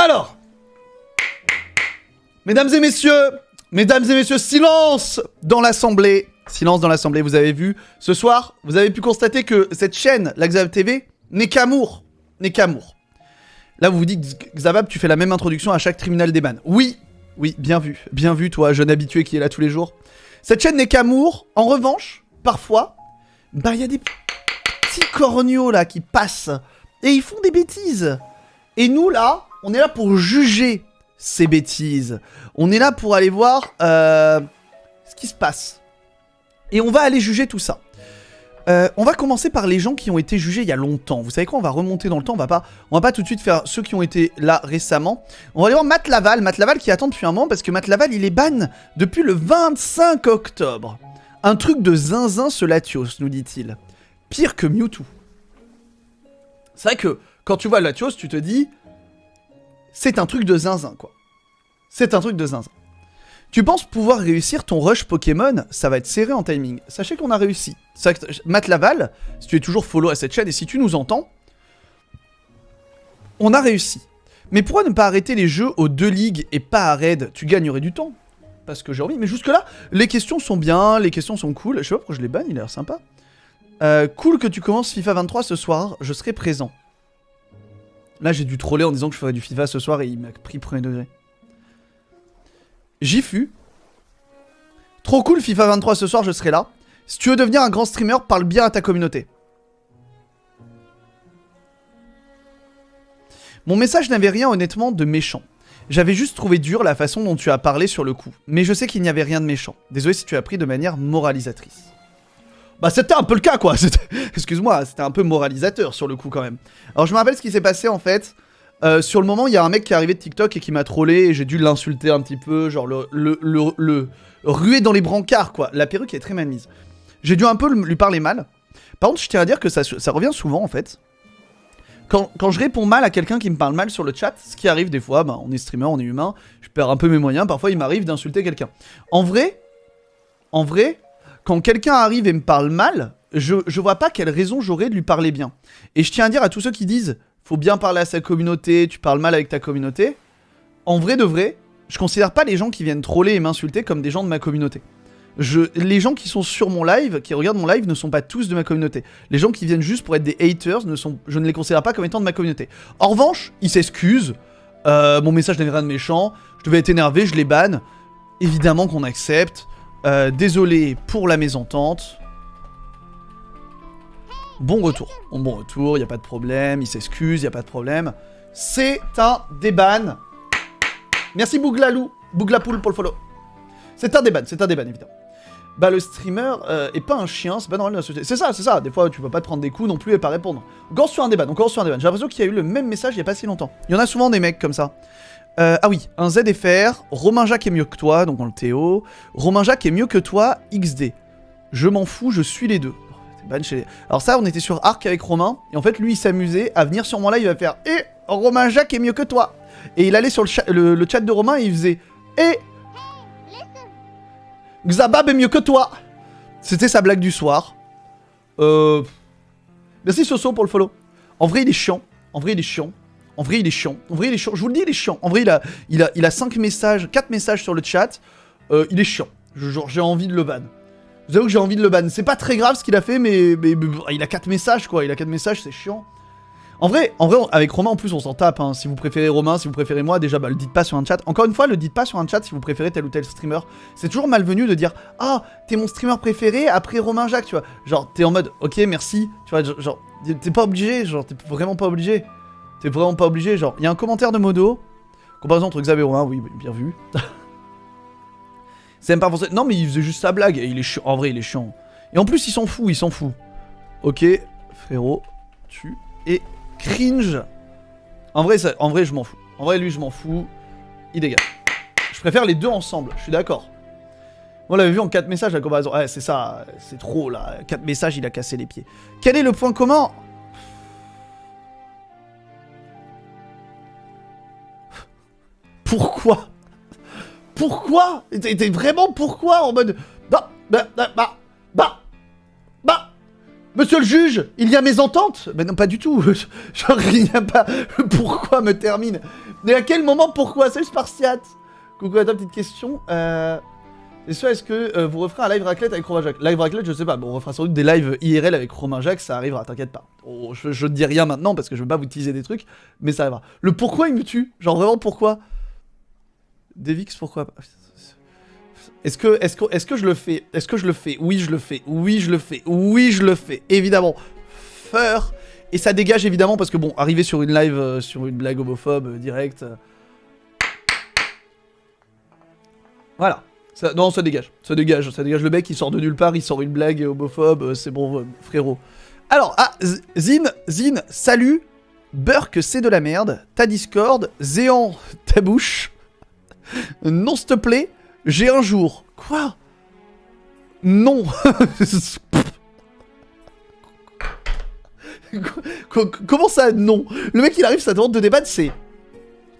Alors, mesdames et messieurs, silence dans l'assemblée. Silence dans l'assemblée, vous avez vu. Ce soir, vous avez pu constater que cette chaîne, la Xabab TV, n'est qu'amour. Là, vous vous dites, Xabab, tu fais la même introduction à chaque tribunal des bannes. Oui, bien vu, toi, jeune habitué qui est là tous les jours. Cette chaîne n'est qu'amour. En revanche, parfois, bah, il y a des petits corneaux, là, qui passent. Et ils font des bêtises. Et nous, là, on est là pour juger ces bêtises. On est là pour aller voir ce qui se passe. Et on va aller juger tout ça. On va commencer par les gens qui ont été jugés il y a longtemps. Vous savez quoi, on va remonter dans le temps, on va pas tout de suite faire ceux qui ont été là récemment. On va aller voir Matt Laval qui attend depuis un moment parce que Matt Laval il est ban depuis le 25 octobre. Un truc de zinzin ce Latios, nous dit-il. Pire que Mewtwo. C'est vrai que quand tu vois Latios, tu te dis c'est un truc de zinzin quoi. C'est un truc de zinzin. Tu penses pouvoir réussir ton rush Pokémon? Ça va être serré en timing. Sachez qu'on a réussi. Matt Laval, si tu es toujours follow à cette chaîne et si tu nous entends, on a réussi. Mais pourquoi ne pas arrêter les jeux aux 2 ligues et pas à raid? Tu gagnerais du temps. Parce que j'ai envie. Mais jusque-là, les questions sont bien, les questions sont cool. Je sais pas pourquoi je les banne, il a l'air sympa. Cool que tu commences FIFA 23 ce soir, je serai présent. Là, j'ai dû troller en disant que je ferais du FIFA ce soir et il m'a pris premier degré. J'y fus. Trop cool FIFA 23 ce soir, je serai là. Si tu veux devenir un grand streamer, parle bien à ta communauté. Mon message n'avait rien honnêtement de méchant. J'avais juste trouvé dur la façon dont tu as parlé sur le coup. Mais je sais qu'il n'y avait rien de méchant. Désolé si tu as pris de manière moralisatrice. Bah c'était un peu le cas quoi. Excuse-moi, c'était un peu moralisateur sur le coup quand même. Alors je me rappelle ce qui s'est passé en fait. Sur le moment, il y a un mec qui est arrivé de TikTok et qui m'a trollé et j'ai dû l'insulter un petit peu, genre le ruer dans les brancards, quoi. La perruque est très mal mise. J'ai dû un peu lui parler mal. Par contre, je tiens à dire que ça revient souvent, en fait. Quand je réponds mal à quelqu'un qui me parle mal sur le chat, ce qui arrive des fois, bah, on est streamer, on est humain, je perds un peu mes moyens, parfois il m'arrive d'insulter quelqu'un. En vrai, quand quelqu'un arrive et me parle mal, je vois pas quelle raison j'aurais de lui parler bien. Et je tiens à dire à tous ceux qui disent... Faut bien parler à sa communauté, tu parles mal avec ta communauté. En vrai de vrai, je considère pas les gens qui viennent troller et m'insulter comme des gens de ma communauté. Les gens qui sont sur mon live, qui regardent mon live, ne sont pas tous de ma communauté. Les gens qui viennent juste pour être des haters, je ne les considère pas comme étant de ma communauté. En revanche, ils s'excusent. Mon message n'avait rien de méchant. Je devais être énervé, je les banne. Évidemment qu'on accepte. Désolé pour la mésentente. Bon retour, y a pas de problème, il s'excuse, y a pas de problème. C'est un déban. Merci Bouglapoul pour le follow. C'est un déban, évidemment. Bah le streamer est pas un chien, c'est pas normal de la société. C'est ça, des fois tu peux pas te prendre des coups non plus et pas répondre. Encore sur un déban. J'ai l'impression qu'il y a eu le même message il y a pas si longtemps. Il y en a souvent des mecs comme ça. Ah oui, un ZFR, Romain Jacques est mieux que toi, donc on le Théo. Romain Jacques est mieux que toi, XD. Je m'en fous, je suis les deux. Alors ça, on était sur Arc avec Romain, et en fait, lui, il s'amusait à venir sur mon live, il va faire « Eh, Romain Jacques est mieux que toi !» Et il allait sur le chat de Romain, et il faisait « Eh, Xabab est mieux que toi !» C'était sa blague du soir. Merci Soso pour le follow. En vrai, il est chiant. Je vous le dis, il est chiant. En vrai, il a 5 messages, 4 messages sur le chat. Il est chiant. Genre, j'ai envie de le ban. Vous savez que j'ai envie de le ban. C'est pas très grave ce qu'il a fait, mais il a 4 messages, quoi. Il a 4 messages, c'est chiant. En vrai, avec Romain, en plus, on s'en tape. Hein. Si vous préférez Romain, si vous préférez moi, déjà, bah, le dites pas sur un chat. Encore une fois, le dites pas sur un chat si vous préférez tel ou tel streamer. C'est toujours malvenu de dire « Ah, t'es mon streamer préféré après Romain Jacques, tu vois. » Genre, t'es en mode « Ok, merci. » Tu vois, genre, t'es pas obligé. Genre, t'es vraiment pas obligé. Genre, il y a un commentaire de Modo. Comparaison entre Xavier et Romain, oui, bien vu. C'est même pas forcément... Non, mais il faisait juste sa blague. Et il est chiant. En vrai, il est chiant. Et en plus, il s'en fout. Ok, frérot, tu es cringe. En vrai, je m'en fous. En vrai, lui, je m'en fous. Il dégage. Je préfère les deux ensemble. Je suis d'accord. On l'avait vu en 4 messages, la comparaison. Ouais, c'est ça. C'est trop, là. 4 messages, il a cassé les pieds. Quel est le point commun? Pourquoi? T'es vraiment pourquoi en mode... Monsieur le juge, il y a mésentente? Ben non, pas du tout. Genre, il n'y a pas... Pourquoi me termine? Mais à quel moment pourquoi? Salut Spartiate. Coucou à toi, petite question. Et soit est-ce que vous referez un live raclette avec Romain Jacques? Live raclette, je sais pas. Bon, on refera sans doute des lives IRL avec Romain Jacques, ça arrivera, t'inquiète pas. Oh, je ne dis rien maintenant parce que je veux pas vous teaser des trucs, mais ça arrivera. Le pourquoi il me tue? Genre vraiment pourquoi? Devix, pourquoi pas? Est-ce que je le fais? Est-ce que je le fais? Oui, je le fais. Oui, je le fais. Oui, je le fais. Évidemment. Feur. Et ça dégage évidemment parce que bon, arriver sur une live, sur une blague homophobe directe. Voilà. Ça, non, ça dégage. Ça dégage. Ça dégage le mec, il sort de nulle part, il sort une blague homophobe. C'est bon, frérot. Alors, ah, Zine, salut. Burk, c'est de la merde. Ta Discord. Zéan, ta bouche. Non, s'il te plaît. J'ai un jour. Quoi? Non. Comment ça, non? Le mec, il arrive, sa demande de débattre, c'est...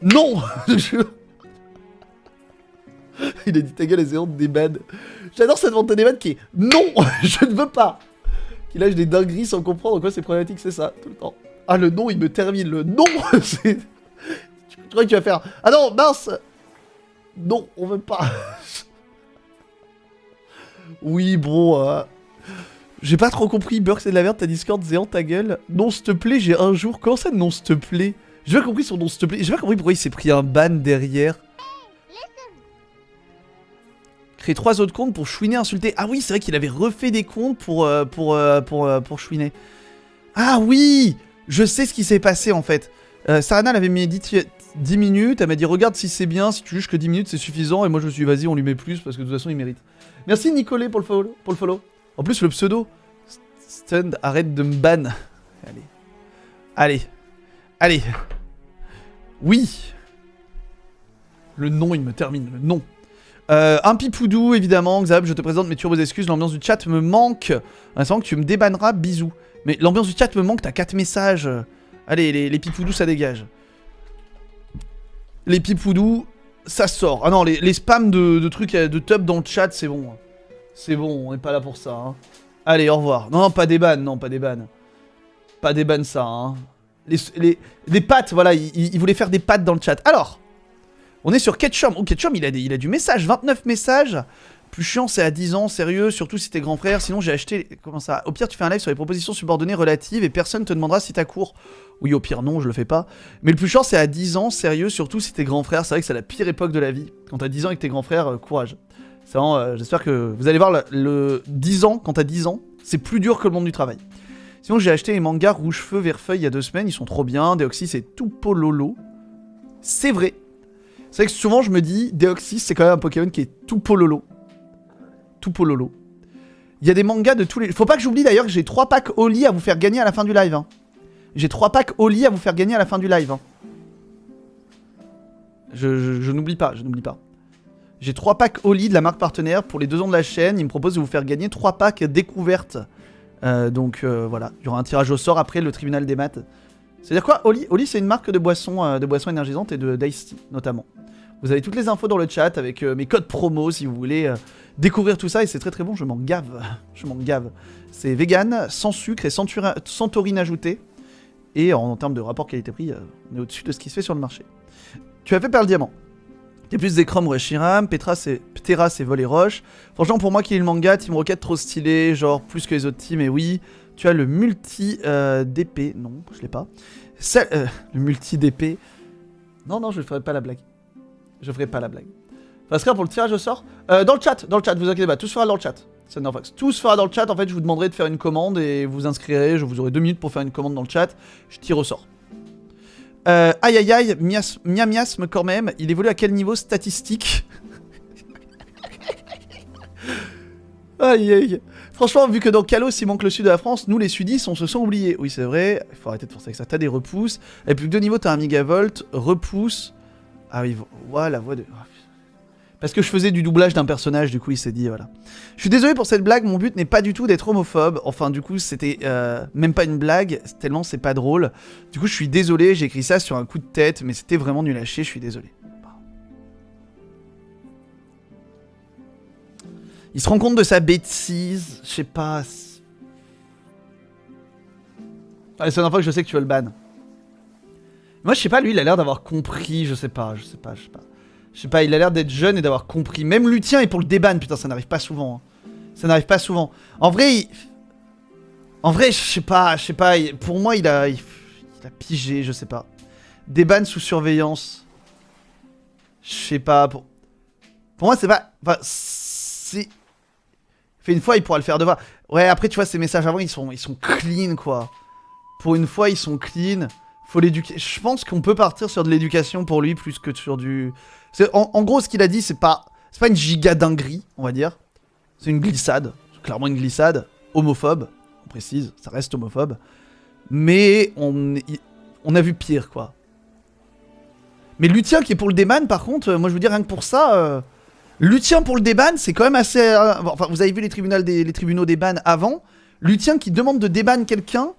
Non. Il a dit ta gueule, les séances des bad. J'adore cette demande de débattre qui est... Non. Je ne veux pas. Qui lâche des dingueries sans comprendre quoi c'est problématique, c'est ça, tout le temps. Ah, le non, il me termine. Le non. C'est... Tu crois que tu vas faire... Ah non, mince. Non, on veut pas. Oui, bon, j'ai pas trop compris. Burk, c'est de la merde, ta Discord, Zéan, ta gueule. Non, s'il te plaît, j'ai un jour. Comment ça, non, s'il te plaît? J'ai pas compris son non, s'il te plaît. J'ai pas compris pourquoi il s'est pris un ban derrière. Créer 3 autres comptes pour chouiner, insulter. Ah oui, c'est vrai qu'il avait refait des comptes pour chouiner. Ah oui, je sais ce qui s'est passé en fait. Sarana, elle avait mis 10 minutes, elle m'a dit regarde si c'est bien, si tu juges que 10 minutes c'est suffisant, et moi je me suis dit vas-y on lui met plus parce que de toute façon il mérite. Merci Nicolet pour le follow. En plus le pseudo, Stund, arrête de me ban. Allez. Oui. Le nom il me termine, le nom. Un pipoudou évidemment, Xab, je te présente mes turbos excuses, l'ambiance du chat me manque. En attendant que tu me débanneras, bisous. Mais l'ambiance du chat me manque, t'as 4 messages. Allez, les pipoudous ça dégage. Les pipoudous, ça sort. Ah non, les spams de trucs, de tub dans le chat, c'est bon. C'est bon, on n'est pas là pour ça. Hein. Allez, au revoir. Non, pas des bannes, non, pas des bannes. Pas des bannes, ça. Hein. Des pattes, voilà, il voulait faire des pattes dans le chat. Alors, on est sur Ketchum. Oh, Ketchum, il a du message, 29 messages. Plus chiant, c'est à 10 ans, sérieux, surtout si t'es grand frère. Sinon, j'ai acheté... Comment ça? Au pire, tu fais un live sur les propositions subordonnées relatives et personne te demandera si t'as cours. Oui, au pire, non, je le fais pas. Mais le plus chiant, c'est à 10 ans, sérieux, surtout si t'es grand frère. C'est vrai que c'est la pire époque de la vie. Quand t'as 10 ans avec tes grands frères, courage. C'est vraiment, j'espère que vous allez voir le 10 ans, quand t'as 10 ans, c'est plus dur que le monde du travail. Sinon, j'ai acheté les mangas Rouge Feu, Vert Feuille il y a 2 semaines. Ils sont trop bien. Deoxys, c'est tout pololo. C'est vrai. C'est vrai que souvent, je me dis, Deoxys, c'est quand même un Pokémon qui est tout pololo. Tout pololo. Il y a des mangas de tous les... Faut pas que j'oublie d'ailleurs que j'ai 3 packs Oli à vous faire gagner à la fin du live. Hein. J'ai 3 packs Oli à vous faire gagner à la fin du live. Hein. Je n'oublie pas, je n'oublie pas. J'ai 3 packs Oli de la marque partenaire pour les 2 ans de la chaîne. Ils me proposent de vous faire gagner 3 packs découvertes. Donc voilà, il y aura un tirage au sort après le tribunal des maths. C'est-à-dire quoi, Oli? Oli, c'est une marque de boissons énergisantes et d'ice tea, notamment. Vous avez toutes les infos dans le chat avec mes codes promo si vous voulez découvrir tout ça. Et c'est très très bon, je m'en gave. Je m'en gave. C'est vegan, sans sucre et sans taurine ajoutée. Et en termes de rapport qualité-prix, on est au-dessus de ce qui se fait sur le marché. Tu as fait Perle Diamant. T'es plus Zekrom ou Reshiram, Ptera c'est Vol et Roche. Franchement, pour moi qui lis le manga, Team Rocket trop stylé, genre plus que les autres teams, et oui. Tu as le multi d'épée. Non, je l'ai pas. Le multi d'épée. Non, je ferai pas la blague. Je ferai pas la blague. Pascal pour le tirage au sort. Dans le chat, vous inquiétez pas, tout se fera dans le chat. Tout se fera dans le chat, en fait, je vous demanderai de faire une commande et vous inscrirez, vous aurez 2 minutes pour faire une commande dans le chat. Je tire au sort. Aïe, miasme quand même, il évolue à quel niveau statistique? Aïe. Franchement, vu que dans Kalos, il manque le sud de la France, nous les sudistes, on se sent oubliés. Oui, c'est vrai, il faut arrêter de forcer avec ça. T'as des repousses. Et plus que 2 niveaux, t'as un mégavolt, repousse. Ah oui, voilà la voix de... Parce que je faisais du doublage d'un personnage, du coup il s'est dit, voilà. Je suis désolé pour cette blague, mon but n'est pas du tout d'être homophobe. Enfin, du coup, c'était même pas une blague, tellement c'est pas drôle. Du coup, je suis désolé, j'ai écrit ça sur un coup de tête, mais c'était vraiment nul à chier, je suis désolé. Il se rend compte de sa bêtise, je sais pas... Ah, c'est la dernière fois que je sais que tu veux le ban. Moi, je sais pas, lui, il a l'air d'avoir compris, je sais pas. Je sais pas, il a l'air d'être jeune et d'avoir compris. Même Lutien est pour le déban, putain, ça n'arrive pas souvent. Hein. Ça n'arrive pas souvent. En vrai, je sais pas, pour moi, il a pigé, je sais pas. Déban sous surveillance. Je sais pas, pour moi, c'est pas... Enfin, si... Fait une fois, il pourra le faire devoir. Ouais, après, tu vois, ces messages avant, ils sont clean, quoi. Pour une fois, ils sont clean. Faut l'éduquer. Je pense qu'on peut partir sur de l'éducation pour lui plus que sur du... En gros, ce qu'il a dit, c'est pas une giga dinguerie, on va dire. C'est une glissade. C'est clairement une glissade. Homophobe, on précise. Ça reste homophobe. Mais on a vu pire, quoi. Mais Lutien qui est pour le déban, par contre, moi je veux dire, rien que pour ça... Lutien pour le déban, c'est quand même assez... Enfin, vous avez vu les tribunaux déban avant. Lutien qui demande de déban quelqu'un...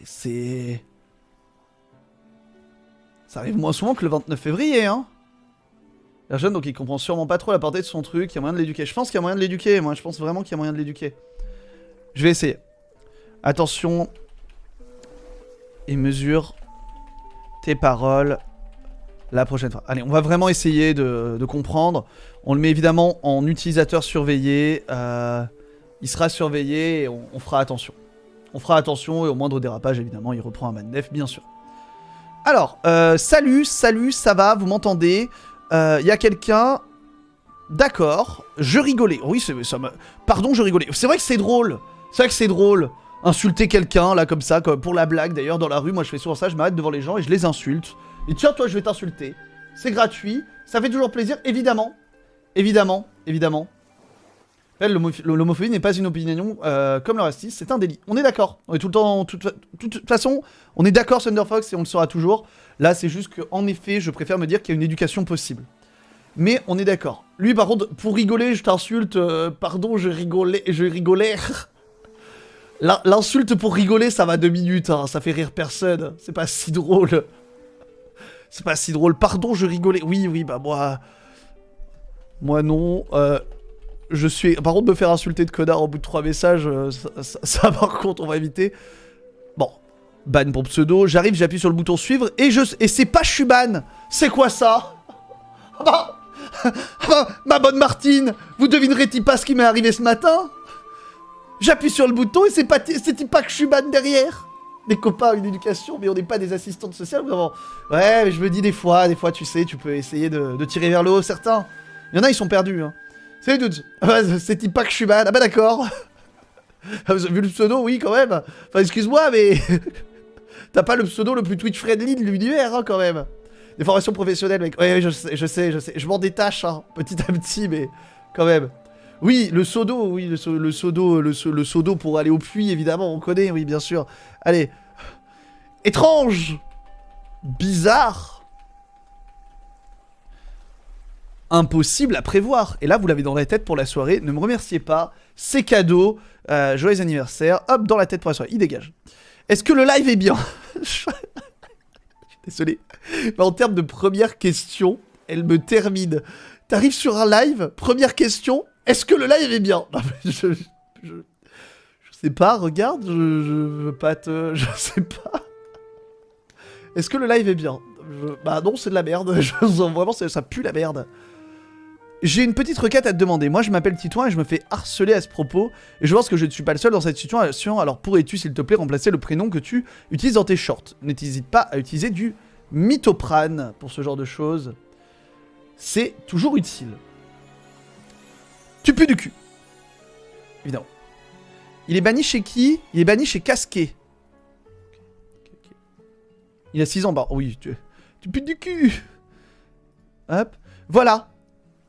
C'est... Ça arrive moins souvent que le 29 février, hein. La jeune, donc il comprend sûrement pas trop la portée de son truc, il y a moyen de l'éduquer. Je pense qu'il y a moyen de l'éduquer, moi, je pense vraiment qu'il y a moyen de l'éduquer. Je vais essayer. Attention. Et mesure tes paroles la prochaine fois. Allez, on va vraiment essayer de comprendre. On le met évidemment en utilisateur surveillé. Il sera surveillé et on fera attention. On fera attention et au moindre dérapage, évidemment, il reprend un manef, bien sûr. Alors, salut, ça va, vous m'entendez? Y a quelqu'un... D'accord, je rigolais. Oui, ça me... Pardon, je rigolais. C'est vrai que c'est drôle. C'est vrai que c'est drôle. Insulter quelqu'un, là, comme ça, pour la blague, d'ailleurs, dans la rue. Moi, je fais souvent ça, je m'arrête devant les gens et je les insulte. Et tiens, toi, je vais t'insulter. C'est gratuit. Ça fait toujours plaisir, évidemment. Évidemment. L'homophobie n'est pas une opinion comme le racisme, c'est un délit. On est d'accord. On est tout le temps... De toute façon, on est d'accord, Thunderfox, et on le sera toujours. Là, c'est juste qu'en effet, je préfère me dire qu'il y a une éducation possible. Mais on est d'accord. Lui, par contre, pour rigoler, je t'insulte. Pardon, je rigolais. L'insulte pour rigoler, ça va 2 minutes. Hein, ça fait rire personne. C'est pas si drôle. C'est pas si drôle. Pardon, je rigolais. Oui, bah moi... Moi, non. Je suis... Par contre, me faire insulter de connard au bout de 3 messages, ça par contre, on va éviter. Bon. Ban pour pseudo. J'arrive, j'appuie sur le bouton suivre et c'est pas je suis ban. C'est quoi ça? Ma bonne Martine, vous devinerez-il pas ce qui m'est arrivé ce matin? J'appuie sur le bouton et c'est pas que je suis ban derrière. Mes copains ont une éducation, mais on n'est pas des assistantes sociales, vraiment. Ouais, mais je me dis des fois, tu sais, tu peux essayer de tirer vers le haut certains. Il y en a, ils sont perdus, hein. Salut dudes. C'est pas que je suis ban. Ah bah d'accord. Vous avez vu le pseudo? Oui, quand même. Enfin, excuse-moi, mais... T'as pas le pseudo le plus Twitch-friendly de l'univers, hein, quand même. Des formations professionnelles, mec. Ouais, je sais. Je m'en détache, hein, petit à petit, mais... Quand même. Oui, le pseudo, oui, le pseudo pour aller au puits, évidemment, on connaît, oui, bien sûr. Allez. Étrange. Bizarre. Impossible à prévoir. Et là, vous l'avez dans la tête pour la soirée. Ne me remerciez pas. C'est cadeau. Joyeux anniversaire. Hop, dans la tête pour la soirée. Il dégage. Est-ce que le live est bien? Je suis désolé. Mais en termes de première question, elle me termine. T'arrives sur un live, première question. Est-ce que le live est bien? Non, mais je sais pas, regarde. Je veux pas te... Je sais pas. Est-ce que le live est bien? Bah non, c'est de la merde. Vraiment, ça pue la merde. J'ai une petite requête à te demander. Moi, je m'appelle Titouan et je me fais harceler à ce propos. Et je pense que je ne suis pas le seul dans cette situation. Alors, pourrais-tu, s'il te plaît, remplacer le prénom que tu utilises dans tes shorts? N'hésite pas à utiliser du Mythoprane pour ce genre de choses. C'est toujours utile. Tu pues du cul. Évidemment. Il est banni chez qui? Il est banni chez Casquet. Il a 6 ans. Bah oui, tu pues du cul. Hop. Voilà.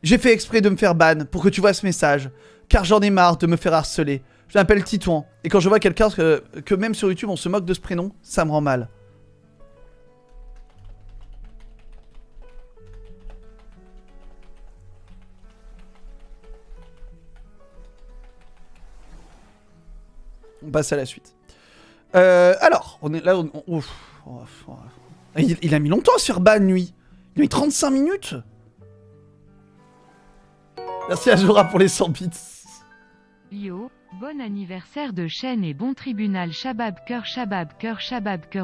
J'ai fait exprès de me faire ban pour que tu vois ce message. Car j'en ai marre de me faire harceler. Je m'appelle Titouan. Et quand je vois quelqu'un que même sur YouTube on se moque de ce prénom, ça me rend mal. On passe à la suite. Alors, on est là... Il a mis longtemps à se faire ban, lui. Il a mis 35 minutes. Merci à Jora pour les 100 bits. Yo, Bon anniversaire de Chen et bon tribunal Shabab cœur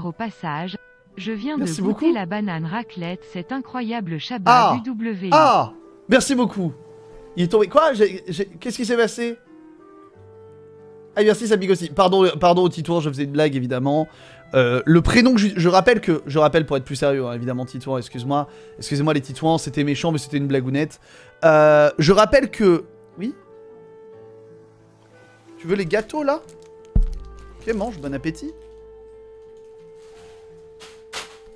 au passage. Je viens Merci de goûter beaucoup. la banane raclette, c'est incroyable Ah Shabab UWI. Ah Merci beaucoup. Il est tombé... Quoi Qu'est-ce qui s'est passé? Ah merci Sabig aussi. Pardon au Titouan, je faisais une blague évidemment. Le prénom que je rappelle pour être plus sérieux, hein, évidemment Titouan, excuse-moi les Titouans, c'était méchant mais c'était une blagounette. Je rappelle que... Oui? Tu veux les gâteaux là? Ok, mange, bon appétit.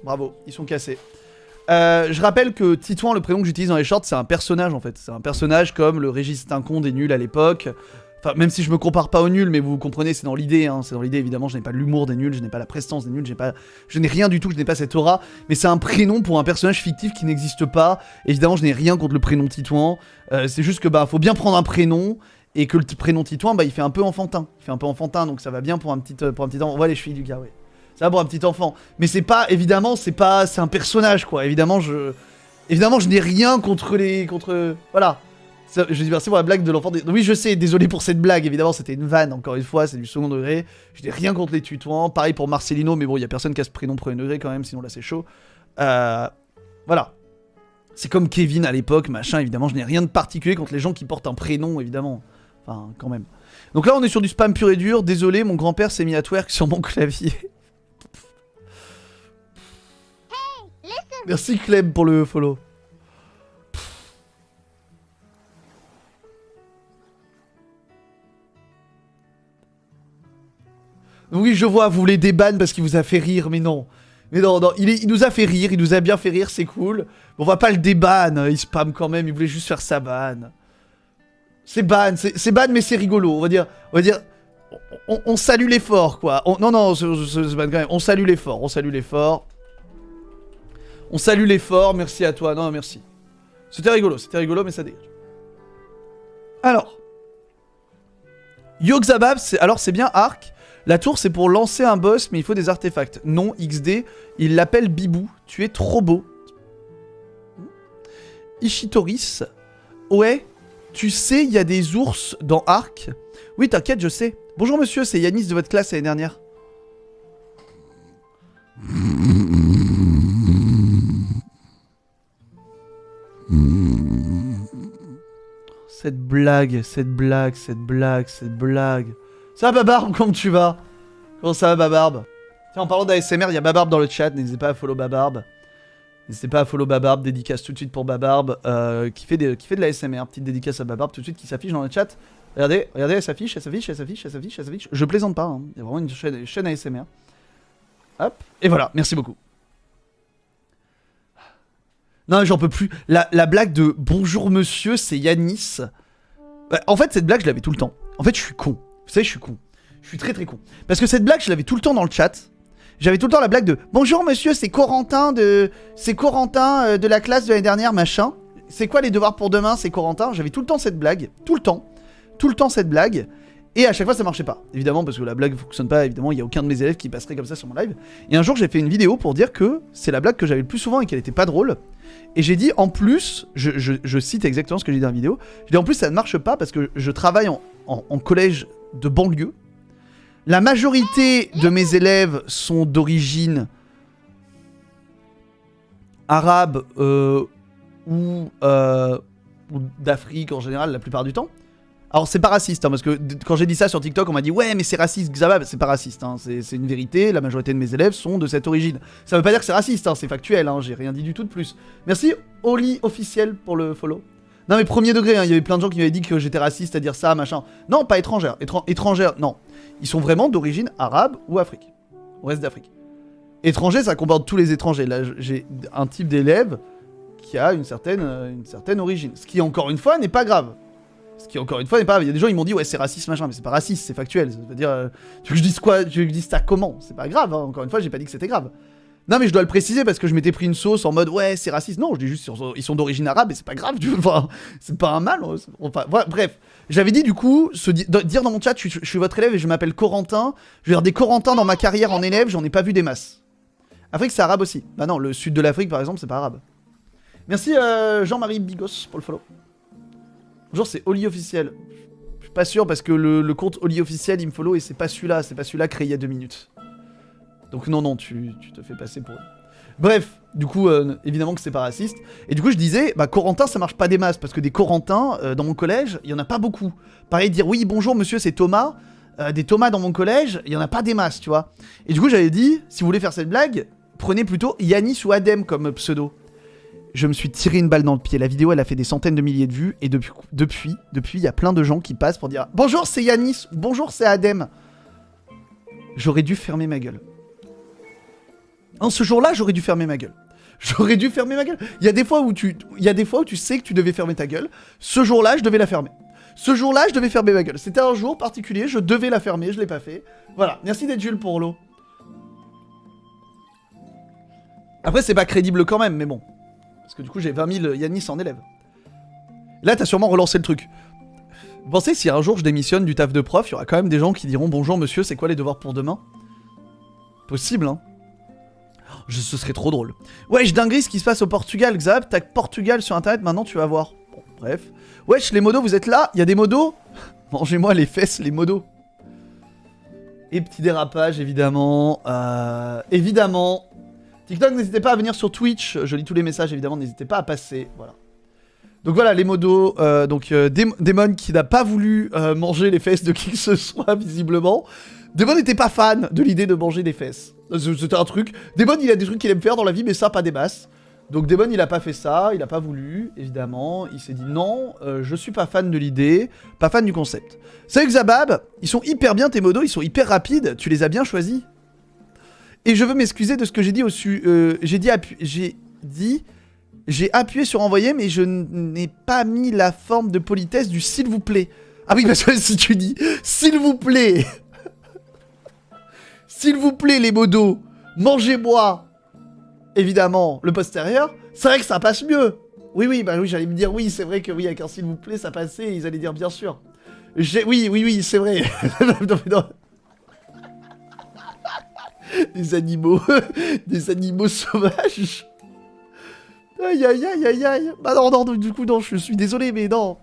Bravo, ils sont cassés. Je rappelle que Titouan, le prénom que j'utilise dans les shorts, c'est un personnage en fait. C'est un personnage comme le Régis Tincon des nuls à l'époque. Enfin, même si je me compare pas aux nuls, mais vous comprenez, c'est dans l'idée. Hein, c'est dans l'idée, évidemment, je n'ai pas l'humour des nuls, je n'ai pas la prestance des nuls, je n'ai rien du tout, je n'ai pas cette aura. Mais c'est un prénom pour un personnage fictif qui n'existe pas. Évidemment, je n'ai rien contre le prénom Titouan. C'est juste que faut bien prendre un prénom. Et que le prénom Titouan, il fait un peu enfantin. Donc ça va bien pour un petit enfant. On voit les chevilles du gars, ouais. Ça va pour un petit enfant. Mais c'est pas, évidemment, c'est un personnage, quoi. Évidemment, je n'ai rien contre voilà. Je dis merci pour la blague de l'enfant. Oui, je sais, désolé pour cette blague. Évidemment, c'était une vanne, encore une fois, c'est du second degré. Je n'ai rien contre les Titouans. Pareil pour Marcelino, mais bon, il y a personne qui a ce prénom premier degré quand même, sinon là, c'est chaud. Voilà. C'est comme Kevin à l'époque, machin, évidemment, je n'ai rien de particulier contre les gens qui portent un prénom, évidemment. Enfin, quand même. Donc là, on est sur du spam pur et dur. Désolé, mon grand-père s'est mis à twerk sur mon clavier. Merci Clem pour le follow. Oui, je vois, vous voulez des bans parce qu'il vous a fait rire, mais non. Mais non, il nous a fait rire, il nous a bien fait rire, c'est cool. On va pas le déban, il spam quand même, il voulait juste faire sa ban. C'est ban, mais c'est rigolo, on va dire, on salue l'effort, quoi. Non, c'est ban quand même, on salue l'effort. On salue l'effort, merci à toi, non, merci. C'était rigolo, mais ça dégage. Alors. Yogzabab, c'est bien Arc. La tour, c'est pour lancer un boss, mais il faut des artefacts. Non, XD, il l'appelle Bibou. Tu es trop beau. Ishitoris. Ouais, tu sais, il y a des ours dans Arc. Oui, t'inquiète, je sais. Bonjour monsieur, c'est Yanis de votre classe l'année dernière. Cette blague. Ça va Babarbe, comment tu vas? Comment ça va Babarbe? Tiens, en parlant d'ASMR, il y a Babarbe dans le chat, n'hésitez pas à follow Babarbe. Dédicace tout de suite pour Babarbe, qui fait de l'ASMR, petite dédicace à Babarbe tout de suite qui s'affiche dans le chat. Regardez, elle s'affiche. Je plaisante pas, hein. Il y a vraiment une chaîne ASMR. Hop, et voilà, merci beaucoup. Non, j'en peux plus. La blague de bonjour monsieur, c'est Yanis. En fait, cette blague, je l'avais tout le temps. En fait, je suis con. Vous savez, je suis con. Je suis très très con. Parce que cette blague, je l'avais tout le temps dans le chat. J'avais tout le temps la blague de bonjour monsieur, c'est Corentin de la classe de l'année dernière, machin. C'est quoi les devoirs pour demain, c'est Corentin. J'avais tout le temps cette blague. Tout le temps cette blague. Et à chaque fois, ça marchait pas. Évidemment, parce que la blague fonctionne pas. Évidemment, il y a aucun de mes élèves qui passerait comme ça sur mon live. Et un jour, j'ai fait une vidéo pour dire que c'est la blague que j'avais le plus souvent et qu'elle était pas drôle. Et j'ai dit en plus, je cite exactement ce que j'ai dit dans la vidéo. J'ai dit en plus, ça ne marche pas parce que je travaille en collège de banlieue. La majorité de mes élèves sont d'origine arabe ou d'Afrique en général la plupart du temps. Alors c'est pas raciste, hein, parce que quand j'ai dit ça sur TikTok, on m'a dit ouais mais c'est raciste Xabab, c'est pas raciste, hein, c'est une vérité, la majorité de mes élèves sont de cette origine. Ça veut pas dire que c'est raciste, hein, c'est factuel, hein, j'ai rien dit du tout de plus. Merci Oli officiel pour le follow. Non mais premier degré, hein, il y avait plein de gens qui m'avaient dit que j'étais raciste à dire ça, machin. Non, pas étrangère, étrangère, non. Ils sont vraiment d'origine arabe ou Afrique, au reste d'Afrique. Étranger, ça comporte tous les étrangers, là j'ai un type d'élève qui a une certaine origine, ce qui encore une fois n'est pas grave. Ce qui encore une fois n'est pas grave. Il y a des gens qui m'ont dit ouais c'est raciste machin, mais c'est pas raciste, c'est factuel. Ça veut dire tu veux que je dise quoi? Tu veux que je dise ça comment? C'est pas grave, hein. Encore une fois j'ai pas dit que c'était grave. Non mais je dois le préciser parce que je m'étais pris une sauce en mode ouais c'est raciste. Non je dis juste ils sont d'origine arabe et c'est pas grave, enfin, c'est pas un mal. Enfin, voilà, bref, j'avais dit du coup dire dans mon chat je suis votre élève et je m'appelle Corentin. Je veux dire des Corentins dans ma carrière en élève, j'en ai pas vu des masses. Afrique c'est arabe aussi. Bah non, le sud de l'Afrique par exemple c'est pas arabe. Merci Jean-Marie Bigos pour le follow. Bonjour, c'est Oli officiel. pas sûr parce que le compte Oli officiel il me follow et c'est pas celui-là créé il y a 2 minutes. Donc non, tu te fais passer pour... Bref, du coup, évidemment que c'est pas raciste. Et du coup, je disais, bah Corentin, ça marche pas des masses, parce que des Corentins, dans mon collège, il y en a pas beaucoup. Pareil, dire, oui, bonjour monsieur, c'est Thomas. Des Thomas dans mon collège, il y en a pas des masses, tu vois. Et du coup, j'avais dit, si vous voulez faire cette blague, prenez plutôt Yanis ou Adem comme pseudo. Je me suis tiré une balle dans le pied. La vidéo, elle a fait des centaines de milliers de vues, et depuis, il y a plein de gens qui passent pour dire, bonjour, c'est Yanis, bonjour, c'est Adem. J'aurais dû fermer ma gueule. En ce jour-là, j'aurais dû fermer ma gueule. Il y a des fois où tu sais que tu devais fermer ta gueule. Ce jour-là, je devais la fermer. Ce jour-là, je devais fermer ma gueule. C'était un jour particulier, je devais la fermer, je l'ai pas fait. Voilà, merci d'être Jules pour l'eau. Après, c'est pas crédible quand même, mais bon. Parce que du coup, j'ai 20 000 Yanis en élève. Là, t'as sûrement relancé le truc. Vous pensez, si un jour je démissionne du taf de prof, il y aura quand même des gens qui diront « Bonjour monsieur, c'est quoi les devoirs pour demain ?» Possible, hein. Ce serait trop drôle. Wesh, dinguerie ce qui se passe au Portugal, Xab. Tac Portugal sur internet, maintenant tu vas voir. Bon, bref. Wesh, les modos, vous êtes là? Il y a des modos? Mangez-moi les fesses, les modos. Et petit dérapage, évidemment. Évidemment. TikTok, n'hésitez pas à venir sur Twitch. Je lis tous les messages, évidemment, n'hésitez pas à passer. Voilà. Donc voilà, les modos. Damon qui n'a pas voulu manger les fesses de qui que ce soit, visiblement. Damon n'était pas fan de l'idée de manger des fesses. C'était un truc. Damon, il a des trucs qu'il aime faire dans la vie, mais ça, pas des masses. Donc Damon, il a pas fait ça, il a pas voulu, évidemment. Il s'est dit non, je suis pas fan de l'idée, pas fan du concept. Salut Xabab, ils sont hyper bien tes modos, ils sont hyper rapides, tu les as bien choisis. Et je veux m'excuser de ce que j'ai dit j'ai appuyé sur envoyer, mais je n'ai pas mis la forme de politesse du s'il vous plaît. Ah oui, parce que si tu dis s'il vous plaît... S'il vous plaît, les modos, mangez-moi, évidemment, le postérieur. C'est vrai que ça passe mieux. Oui, bah oui, j'allais me dire oui, c'est vrai que oui, avec un s'il vous plaît, ça passait. Et ils allaient dire bien sûr. Oui, c'est vrai. non. Des animaux sauvages. Aïe. Bah non, du coup, non, je suis désolé, mais non.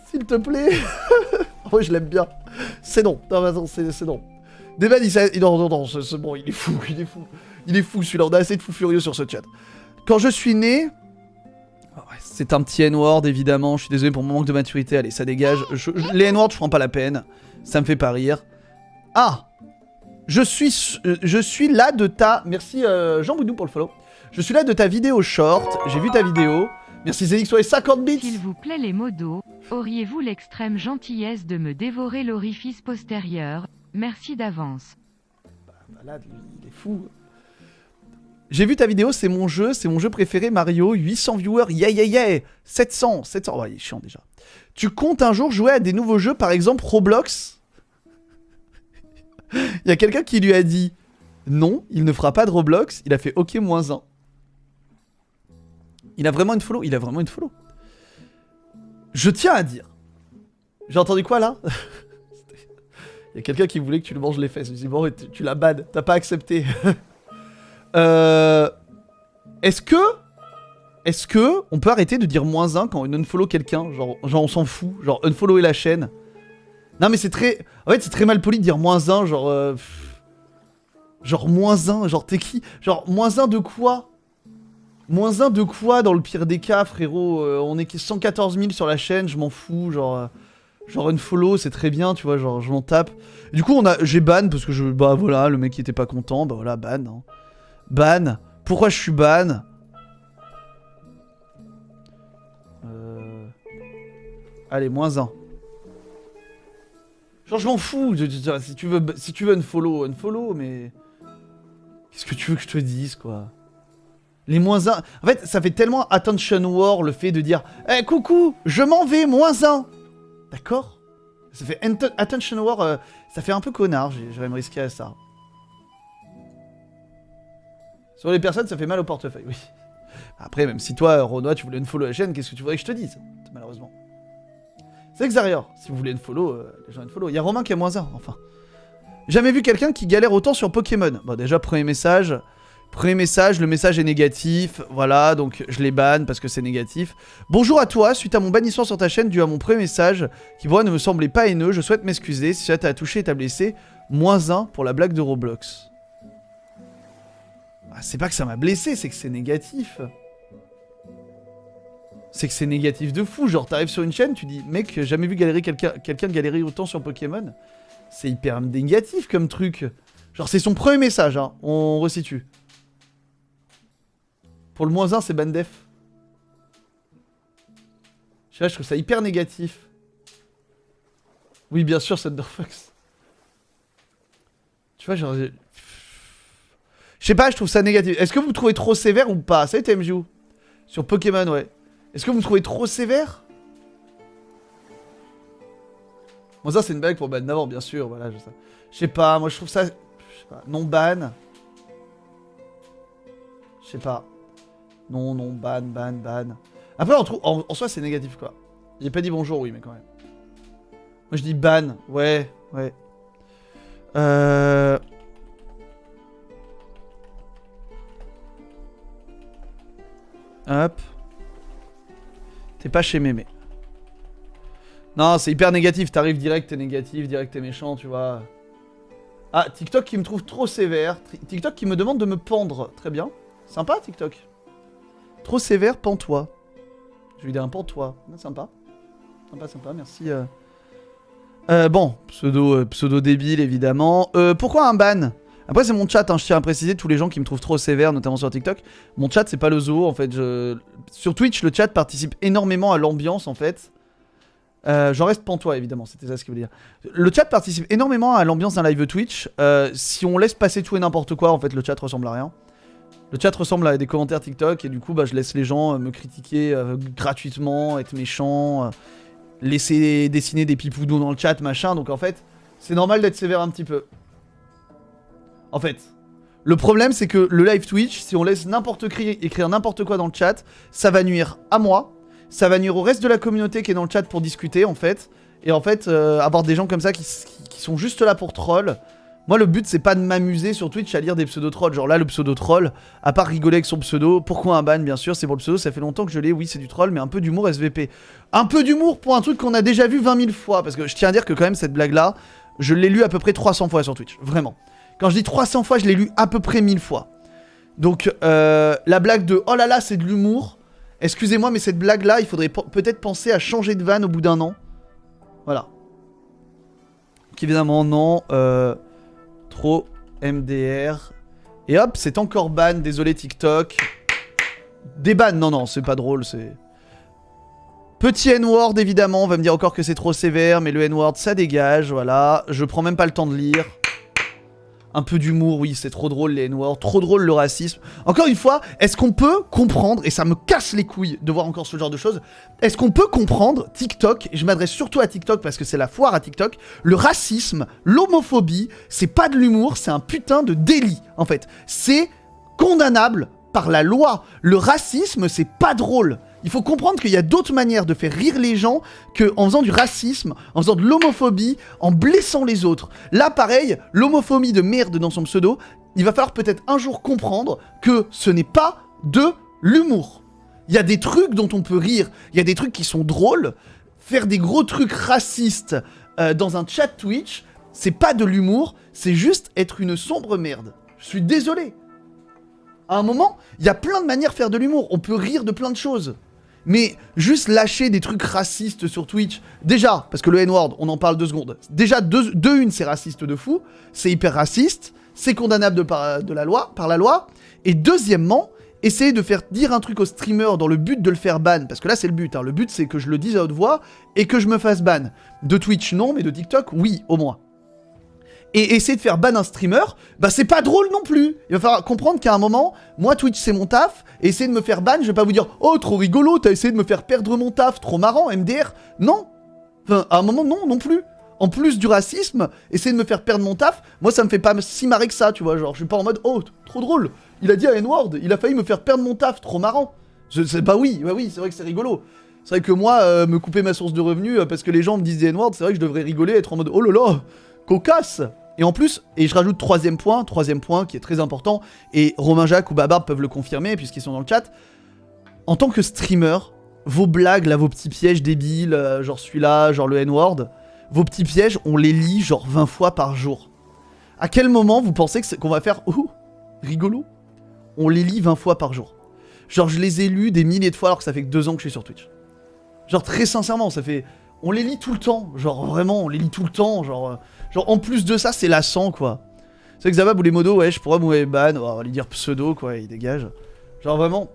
S'il te plaît. Ouais, je l'aime bien. C'est non. Non, c'est non. Devan, non, c'est bon, il est fou. Il est fou, celui-là. On a assez de fous furieux sur ce chat. Quand je suis né... Oh, ouais, c'est un petit N-word, évidemment. Je suis désolé pour mon manque de maturité. Allez, ça dégage. Les N-words, je prends pas la peine. Ça me fait pas rire. Ah, je suis là de ta... Merci Jean Boudou pour le follow. Je suis là de ta vidéo short. J'ai vu ta vidéo. Merci Zélix sur les 50 bits. S'il vous plaît les modos, auriez-vous l'extrême gentillesse de me dévorer l'orifice postérieur? Merci d'avance. Bah là, il est fou. J'ai vu ta vidéo, c'est mon jeu préféré Mario, 800 viewers, yeah 700, ouais, il est chiant déjà. Tu comptes un jour jouer à des nouveaux jeux, par exemple Roblox? Il y a quelqu'un qui lui a dit non, il ne fera pas de Roblox, il a fait OK -1. Il a vraiment une follow, Je tiens à dire. J'ai entendu quoi là? Il y a quelqu'un qui voulait que tu lui manges les fesses. Je dis bon, tu la bannes, t'as pas accepté. Est-ce que on peut arrêter de dire -1 quand on unfollow quelqu'un? Genre on s'en fout. Genre unfollower la chaîne. Non mais c'est très... En fait c'est très mal poli de dire -1 genre... Genre -1, genre t'es qui? Genre -1 de quoi? -1 de quoi dans le pire des cas frérot? On est 114 000 sur la chaîne, je m'en fous, genre unfollow c'est très bien, tu vois, genre je m'en tape. Du coup j'ai ban parce que bah voilà, le mec qui était pas content, bah voilà, ban. Hein. Ban. Pourquoi je suis ban? Allez, -1. Genre je m'en fous, si tu veux unfollow, mais... Qu'est-ce que tu veux que je te dise, quoi? Les -1... En fait, ça fait tellement attention war, le fait de dire « Eh, coucou, je m'en vais, -1 !» D'accord? Ça fait attention war, ça fait un peu connard, j'aurais me risquer à ça. Sur les personnes, ça fait mal au portefeuille, oui. Après, même si toi, Renoir, tu voulais unfollow la chaîne, qu'est-ce que tu voudrais que je te dise? Malheureusement. C'est Xarior, si vous voulez unfollow, les gens unfollow. Il y a Romain qui a -1, enfin. Jamais vu quelqu'un qui galère autant sur Pokémon. Bon, déjà, premier message Premier message, le message est négatif. Voilà, donc je les banne parce que c'est négatif. Bonjour à toi, suite à mon bannissement sur ta chaîne dû à mon premier message, qui pour moi ne me semblait pas haineux, je souhaite m'excuser. Si ça t'a touché et t'a blessé, -1 pour la blague de Roblox. Ah, c'est pas que ça m'a blessé, c'est que c'est négatif. C'est que c'est négatif de fou. Genre, t'arrives sur une chaîne, tu dis, mec, j'ai jamais vu galérer quelqu'un galérer autant sur Pokémon. C'est hyper négatif comme truc. Genre, c'est son premier message, hein. On resitue. Pour le -1, c'est bandef. Je sais pas, je trouve ça hyper négatif. Oui, bien sûr, c'est Thunderfox. Tu vois, genre... Je sais pas, je trouve ça négatif. Est-ce que vous me trouvez trop sévère ou pas? Salut TMJU. Sur Pokémon, ouais. Est-ce que vous me trouvez trop sévère? Bon, ça, c'est une blague pour ban d'avant, bien sûr. Voilà, je sais pas, moi, je trouve ça... Je sais pas, non-ban. Je sais pas. Non, ban. Après, en soi, c'est négatif, quoi. J'ai pas dit bonjour, oui, mais quand même. Moi, je dis ban. Ouais. Hop. T'es pas chez Mémé. Non, c'est hyper négatif. T'arrives direct, t'es négatif, direct, t'es méchant, tu vois. Ah, TikTok qui me trouve trop sévère. TikTok qui me demande de me pendre. Très bien. Sympa, TikTok. Trop sévère, pends-toi. Je lui dis un pends-toi. Sympa. Sympa, merci. Bon, pseudo débile, évidemment. Pourquoi un ban? Après, c'est mon chat, hein, je tiens à préciser, tous les gens qui me trouvent trop sévère, notamment sur TikTok. Mon chat, c'est pas le zoo, en fait. Sur Twitch, le chat participe énormément à l'ambiance, en fait. J'en reste pantois, évidemment, c'était ça ce qu'il veut dire. Le chat participe énormément à l'ambiance d'un live Twitch. Si on laisse passer tout et n'importe quoi, en fait, le chat ressemble à rien. Le chat ressemble à des commentaires TikTok, et du coup, bah, je laisse les gens me critiquer gratuitement, être méchants, laisser dessiner des pipoudous dans le chat, machin. Donc, en fait, c'est normal d'être sévère un petit peu. En fait, le problème, c'est que le live Twitch, si on laisse n'importe qui écrire n'importe quoi dans le chat, ça va nuire à moi, ça va nuire au reste de la communauté qui est dans le chat pour discuter, en fait. Et en fait, avoir des gens comme ça qui sont juste là pour troll. Moi, le but, c'est pas de m'amuser sur Twitch à lire des pseudo-trolls. Genre là, le pseudo-troll, à part rigoler avec son pseudo, pourquoi un ban, bien sûr, c'est pour le pseudo, ça fait longtemps que je l'ai, oui, c'est du troll, mais un peu d'humour SVP. Un peu d'humour pour un truc qu'on a déjà vu 20 000 fois, parce que je tiens à dire que quand même, cette blague-là, je l'ai lu à peu près 300 fois sur Twitch, vraiment. Quand je dis 300 fois, je l'ai lu à peu près 1000 fois. Donc, la blague de « Oh là là, c'est de l'humour », excusez-moi, mais cette blague-là, il faudrait peut-être penser à changer de vanne au bout d'un an. Voilà. Donc, évidemment, non. Trop MDR. Et hop, c'est encore ban. Désolé, TikTok. Des bans. Non, c'est pas drôle, c'est... Petit N-word, évidemment. On va me dire encore que c'est trop sévère, mais le N-word, ça dégage, voilà. Je prends même pas le temps de lire. Un peu d'humour, oui, c'est trop drôle les N-words, trop drôle le racisme. Encore une fois, est-ce qu'on peut comprendre, et ça me casse les couilles de voir encore ce genre de choses, est-ce qu'on peut comprendre TikTok, et je m'adresse surtout à TikTok parce que c'est la foire à TikTok, le racisme, l'homophobie, c'est pas de l'humour, c'est un putain de délit, en fait. C'est condamnable par la loi. Le racisme, c'est pas drôle. Il faut comprendre qu'il y a d'autres manières de faire rire les gens qu'en faisant du racisme, en faisant de l'homophobie, en blessant les autres. Là, pareil, l'homophobie de merde dans son pseudo, il va falloir peut-être un jour comprendre que ce n'est pas de l'humour. Il y a des trucs dont on peut rire, il y a des trucs qui sont drôles. Faire des gros trucs racistes dans un chat Twitch, c'est pas de l'humour, c'est juste être une sombre merde. Je suis désolé. À un moment, il y a plein de manières de faire de l'humour. On peut rire de plein de choses. Mais juste lâcher des trucs racistes sur Twitch, déjà, parce que le N-word, on en parle 2 secondes. Déjà, de une, c'est raciste de fou, c'est hyper raciste, c'est condamnable par la loi. Et deuxièmement, essayer de faire dire un truc au streamer dans le but de le faire ban, parce que là c'est le but, hein. Le but c'est que je le dise à haute voix et que je me fasse ban. De Twitch non, mais de TikTok oui, au moins. Et essayer de faire ban un streamer, bah c'est pas drôle non plus. Il va falloir comprendre qu'à un moment, moi Twitch c'est mon taf, et essayer de me faire ban, je vais pas vous dire « Oh, trop rigolo, t'as essayé de me faire perdre mon taf, trop marrant, MDR ». Non. Enfin, à un moment, non plus. En plus du racisme, essayer de me faire perdre mon taf, moi ça me fait pas si marrer que ça, tu vois. Genre, je suis pas en mode « Oh, trop drôle, il a dit un N-word, il a failli me faire perdre mon taf, trop marrant ». Bah oui, c'est vrai que c'est rigolo. C'est vrai que moi, me couper ma source de revenus parce que les gens me disent des N-word, c'est vrai que je devrais rigoler, être en mode « Oh là là, cocasse ». Et en plus, et je rajoute troisième point qui est très important, et Romain Jacques ou Babar peuvent le confirmer puisqu'ils sont dans le chat. En tant que streamer, vos blagues, là, vos petits pièges débiles, genre celui-là, genre le N-word, vos petits pièges, on les lit genre 20 fois par jour. À quel moment vous pensez qu'on va faire « Ouh, rigolo ?» On les lit 20 fois par jour. Genre, je les ai lus des milliers de fois alors que ça fait que 2 ans que je suis sur Twitch. Genre, très sincèrement, ça fait... On les lit tout le temps. Genre, vraiment, on les lit tout le temps. Genre en plus de ça, c'est lassant, quoi. C'est que Zabab ou les modos, ouais, je pourrais mourir ban. Oh, on va lui dire pseudo, quoi, il dégage. Genre, vraiment...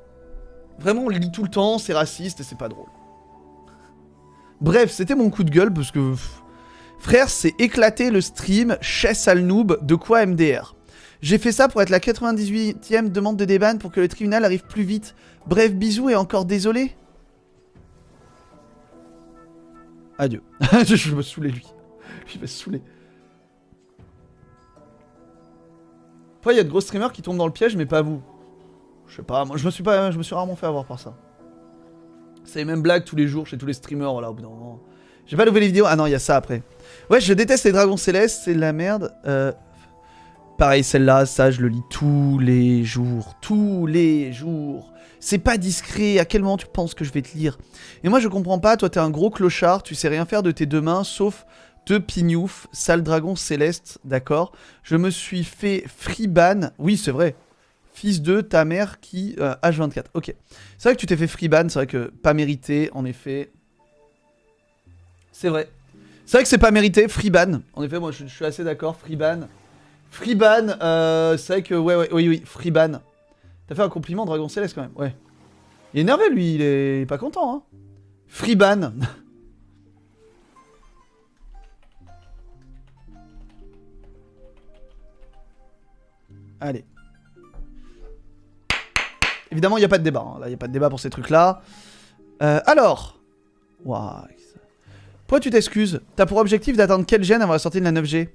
Vraiment, on les lit tout le temps, c'est raciste et c'est pas drôle. Bref, c'était mon coup de gueule parce que... Frère, c'est éclaté le stream chez Salnoob, de quoi MDR. J'ai fait ça pour être la 98e demande de déban pour que le tribunal arrive plus vite. Bref, bisous et encore désolé. Adieu. Je me saoulais lui. Je me saoulais. Après, il y a de gros streamers qui tombent dans le piège, mais pas vous. Je sais pas, moi je me suis rarement fait avoir par ça. C'est les mêmes blagues tous les jours chez tous les streamers, voilà, au bout d'un moment. J'ai pas levé les vidéos. Ah non, il y a ça après. Ouais, je déteste les dragons célestes, c'est de la merde. Pareil, celle-là, ça, je le lis tous les jours. Tous les jours. C'est pas discret. À quel moment tu penses que je vais te lire? Et moi, je comprends pas. Toi, t'es un gros clochard. Tu sais rien faire de tes deux mains, sauf te pignouf. Sale dragon céleste, d'accord. Je me suis fait freeban. Oui, c'est vrai. Fils de ta mère qui... H24. Ok. C'est vrai que tu t'es fait freeban. C'est vrai que pas mérité, en effet. C'est vrai. C'est vrai que c'est pas mérité. Freeban. En effet, moi, je suis assez d'accord. Freeban. Freeban, c'est vrai que, oui, Freeban. T'as fait un compliment, Dragon Céleste, quand même, ouais. Il est énervé, lui, il est pas content, hein. Freeban. Allez. Évidemment, il n'y a pas de débat, hein. Là, il n'y a pas de débat pour ces trucs-là. Alors. Waouh. Pourquoi tu t'excuses? T'as pour objectif d'atteindre quel gène avant la sortie de la 9G?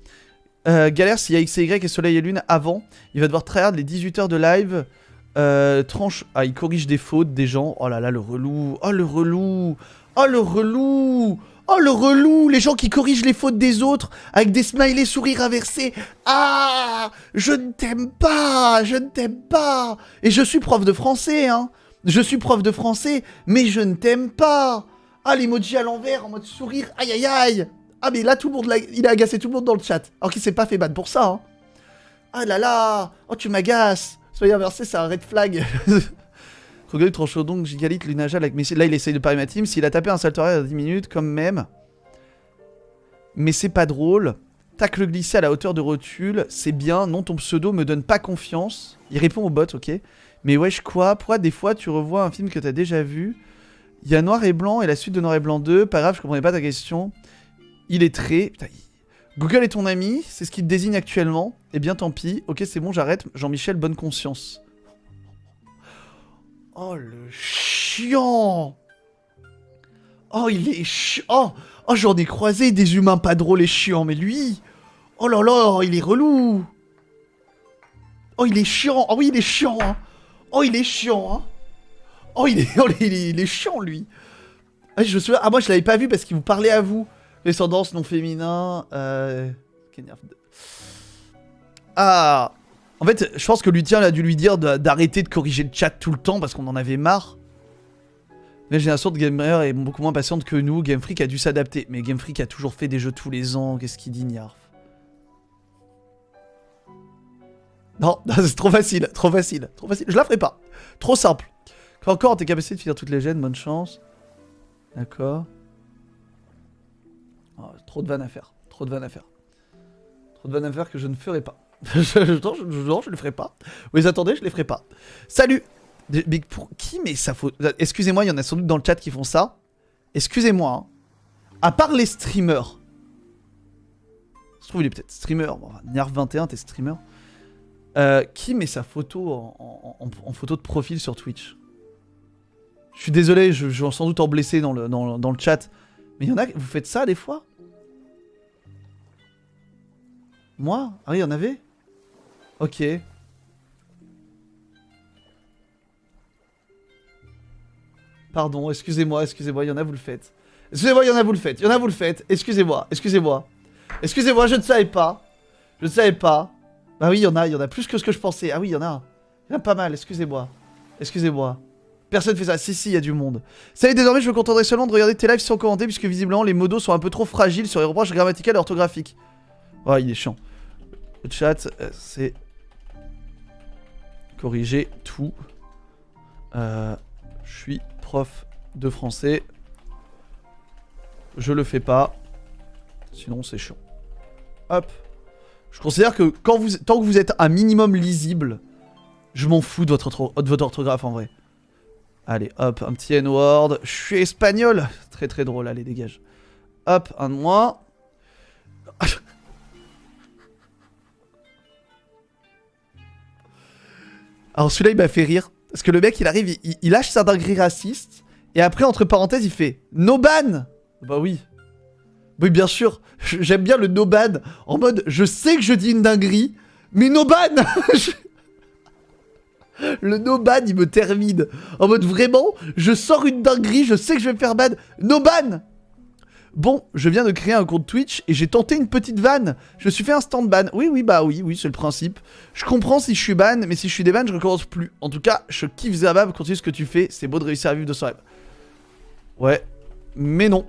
Galère, s'il y a XY et Soleil et Lune avant, il va devoir tryhard les 18 heures de live. Tranche. Ah, il corrige des fautes des gens. Oh là là, le relou. Oh le relou. Oh le relou. Oh le relou. Les gens qui corrigent les fautes des autres avec des smileys sourires inversés. Ah, je ne t'aime pas. Je ne t'aime pas. Et je suis prof de français, hein. Je suis prof de français, mais je ne t'aime pas. Ah, l'emoji à l'envers en mode sourire. Aïe aïe aïe. Ah mais là tout le monde il a agacé tout le monde dans le chat. Alors qu'il s'est pas fait ban pour ça, hein. Ah là là. Oh tu m'agaces. Soyez inversé, c'est un red flag. Regarde tranche donc Gigalit, Lunajal avec Messi. Là il essaye de parier ma team. S'il a tapé un saltoraire à 10 minutes, comme même. Mais c'est pas drôle. Tacle glissé à la hauteur de rotule. C'est bien. Non, ton pseudo me donne pas confiance. Il répond au bot, ok. Mais wesh quoi? Pourquoi des fois tu revois un film que t'as déjà vu? Il y a Noir et Blanc et la suite de Noir et Blanc 2. Pas grave, je comprenais pas ta question. Il est très... Putain, Google est ton ami, c'est ce qui te désigne actuellement. Eh bien tant pis, ok c'est bon j'arrête, Jean-Michel, bonne conscience. Oh le chiant. Oh il est chiant. Oh j'en ai croisé des humains pas drôles et chiants, mais lui... Oh là là, il est relou. Oh il est chiant, oh oui il est chiant hein. Oh il est chiant hein. Oh il est chiant lui. Ah, je me souviens... Ah moi je l'avais pas vu parce qu'il vous parlait à vous. Descendance non féminin. Ah. En fait, je pense que Lutien a dû lui dire d'arrêter de corriger le chat tout le temps parce qu'on en avait marre. La génération de gamers est beaucoup moins patiente que nous. Game Freak a dû s'adapter. Mais Game Freak a toujours fait des jeux tous les ans. Qu'est-ce qu'il dit, Niarf? Non, c'est trop facile. Trop facile. Trop facile. Je la ferai pas. Trop simple. Encore, t'es capacité de finir toutes les gènes. Bonne chance. D'accord. Oh, trop de vannes à faire. Trop de vannes à faire. Trop de vannes à faire que je ne ferai pas. Non, je le ferai pas. Oui, attendez, je les ferai pas. Salut. Mais pour qui met sa faute? Excusez-moi, il y en a sans doute dans le chat qui font ça. Excusez-moi. Hein. À part les streamers. Je trouve il est peut-être streamer. Bon, Nerf21, t'es streamer. Qui met sa photo en photo de profil sur Twitch? Je suis désolé, je vais sans doute en blesser dans le chat. Mais il y en a, vous faites ça des fois? Moi? Ah oui, il y en avait? Ok. Pardon, excusez-moi, il y en a, vous le faites. Excusez-moi, il y en a, vous le faites. Excusez-moi, excusez-moi. Excusez-moi, je ne savais pas. Je savais pas. Bah oui, il y en a plus que ce que je pensais. Ah oui, il y en a. Il y en a pas mal, excusez-moi. Excusez-moi. Personne fait ça. Si, si, il y a du monde. Ça y est, désormais, je me contenterai seulement de regarder tes lives sans commenter, puisque visiblement, les modos sont un peu trop fragiles sur les reproches grammaticales et orthographiques. Oh, il est chiant. Le chat, c'est... Corriger tout. Je suis prof de français. Je le fais pas. Sinon, c'est chiant. Hop. Je considère que tant que vous êtes un minimum lisible, je m'en fous de votre orthographe en vrai. Allez, hop, un petit N-word. Je suis espagnol. Très très drôle, allez, dégage. Hop, un de moins. Alors celui-là, il m'a fait rire. Parce que le mec, il arrive, il lâche sa dinguerie raciste. Et après, entre parenthèses, il fait « No ban !» Bah oui. Oui, bien sûr. J'aime bien le no ban. En mode, je sais que je dis une dinguerie, mais no ban. Le no ban, il me termine. En mode, vraiment, je sors une dinguerie, je sais que je vais me faire ban. No ban. Bon, je viens de créer un compte Twitch et j'ai tenté une petite vanne. Je me suis fait un stand ban. Oui, bah oui, c'est le principe. Je comprends si je suis ban, mais si je suis déban, je recommence plus. En tout cas, je kiffe Zabab, continue ce que tu fais. C'est beau de réussir à vivre de son rêve. Ouais, mais non.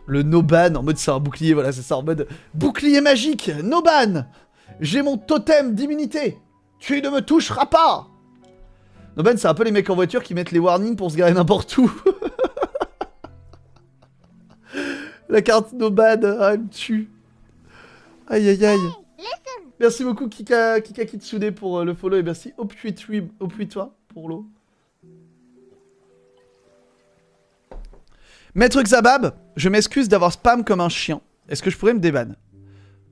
Le no ban, en mode c'est un bouclier, voilà, c'est ça, en mode bouclier magique, no ban. J'ai mon totem d'immunité. Tu ne me toucheras pas. No ban, c'est un peu les mecs en voiture qui mettent les warnings pour se garer n'importe où. La carte no ban, ah, elle me tue. Aïe aïe aïe. Merci beaucoup Kika Kitsune pour le follow et merci Opuitoi pour l'eau. Maître Xabab, je m'excuse d'avoir spam comme un chien. Est-ce que je pourrais me déban?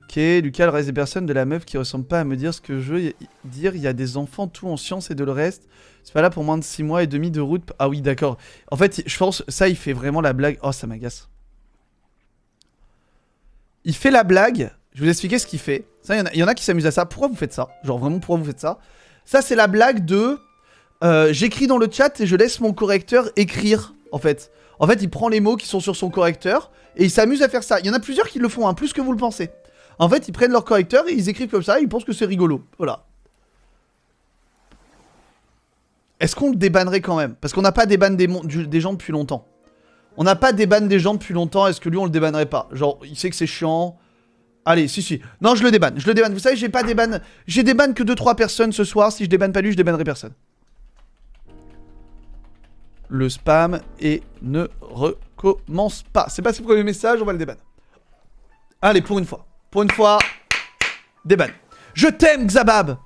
Ok, Lucas, le reste des personnes de la meuf qui ressemble pas à me dire ce que je veux dire. Il y a des enfants tout en sciences et de le reste. C'est pas là pour moins de 6 mois et demi de route. Ah oui, d'accord. En fait, je pense, ça, il fait vraiment la blague. Oh, ça m'agace. Il fait la blague. Je vais vous expliquer ce qu'il fait. Ça, il y en a qui s'amusent à ça. Pourquoi vous faites ça? Genre, vraiment, pourquoi vous faites ça? Ça, c'est la blague de... j'écris dans le chat et je laisse mon correcteur écrire, en fait. En fait, il prend les mots qui sont sur son correcteur et il s'amuse à faire ça. Il y en a plusieurs qui le font, hein, plus que vous le pensez. En fait, ils prennent leur correcteur et ils écrivent comme ça et ils pensent que c'est rigolo. Voilà. Est-ce qu'on le débannerait quand même? Parce qu'on n'a pas débanne des gens depuis longtemps. On n'a pas débanne des gens depuis longtemps. Est-ce que lui, on le débannerait pas? Genre, il sait que c'est chiant. Allez, si. Non, je le débanne. Je le débanne. Vous savez, j'ai pas débanne. J'ai débanne que 2-3 personnes ce soir. Si je débanne pas lui, je débannerai personne. Le spam et ne recommence pas. C'est pas ce premier message, on va le déban. Allez, pour une fois. Pour une fois, déban. Je t'aime, Xabab.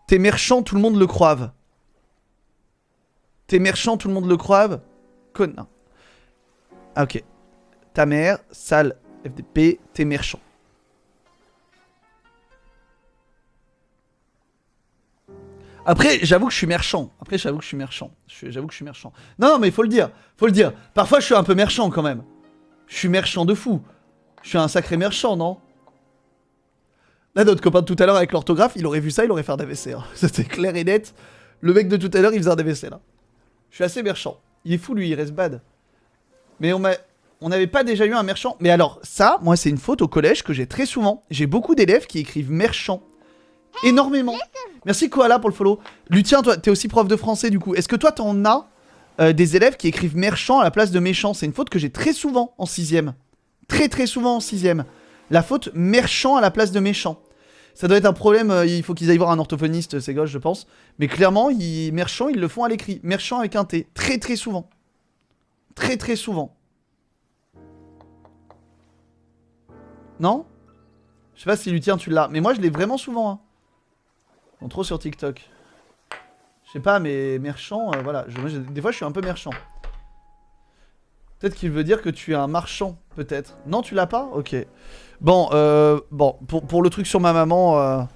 T'es merchant, tout le monde le croive. T'es merchant, tout le monde le croive. Connard. Ah, ok. Ta mère, sale FDP, t'es merchant. Après, j'avoue que je suis merchant. J'avoue que je suis merchant. Non, mais faut le dire. Parfois, je suis un peu merchant quand même. Je suis merchant de fou. Je suis un sacré merchant, non? Là, notre copain de tout à l'heure avec l'orthographe, il aurait vu ça, il aurait fait un AVC. Hein. C'était clair et net. Le mec de tout à l'heure, il faisait un AVC là. Je suis assez merchant. Il est fou, lui, il reste bad. Mais on n'avait pas déjà eu un merchant. Mais alors, ça, moi, c'est une faute au collège que j'ai très souvent. J'ai beaucoup d'élèves qui écrivent merchant. Énormément. Merci Koala pour le follow. Lucien, toi, t'es aussi prof de français du coup. Est-ce que toi, t'en as des élèves qui écrivent merchant à la place de méchant? C'est une faute que j'ai très souvent en 6ème. Très souvent en 6ème. La faute merchant à la place de méchant. Ça doit être un problème, il faut qu'ils aillent voir un orthophoniste, ces gosses, je pense. Mais clairement, merchant, ils le font à l'écrit. Merchant avec un T. Très souvent. Très souvent. Non? Je sais pas si Lucien, tu l'as. Mais moi, je l'ai vraiment souvent, hein. On trop sur TikTok. Je sais pas, mais merchant, voilà. Des fois, je suis un peu merchant. Peut-être qu'il veut dire que tu es un marchand, peut-être. Non, tu l'as pas? Ok. Bon, pour le truc sur ma maman...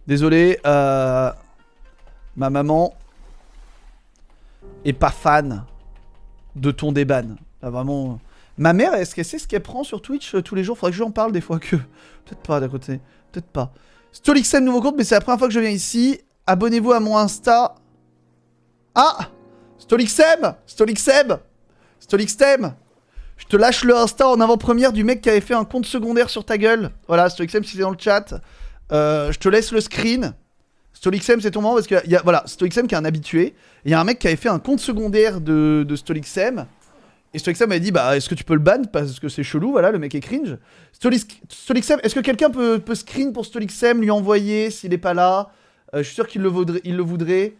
Désolé, ma maman est pas fan de ton déban. Là, vraiment... Ma mère, est-ce qu'elle sait ce qu'elle prend sur Twitch tous les jours? Faudrait que je lui en parle des fois que... Peut-être pas, d'à côté. Peut-être pas. Stolixem, nouveau compte, mais c'est la première fois que je viens ici. Abonnez-vous à mon Insta. Ah! Stolixem! Je te lâche le Insta en avant-première du mec qui avait fait un compte secondaire sur ta gueule. Voilà, StoixM, si c'est dans le chat. Je te laisse le screen. StoixM, c'est ton moment parce que voilà, StoixM qui est un habitué. Il y a un mec qui avait fait un compte secondaire de StoixM. Et StoixM m'a dit, bah, est-ce que tu peux le ban parce que c'est chelou, voilà, le mec est cringe. StoixM, est-ce que quelqu'un peut screen pour StoixM, lui envoyer s'il est pas là? Je suis sûr qu'il le voudrait.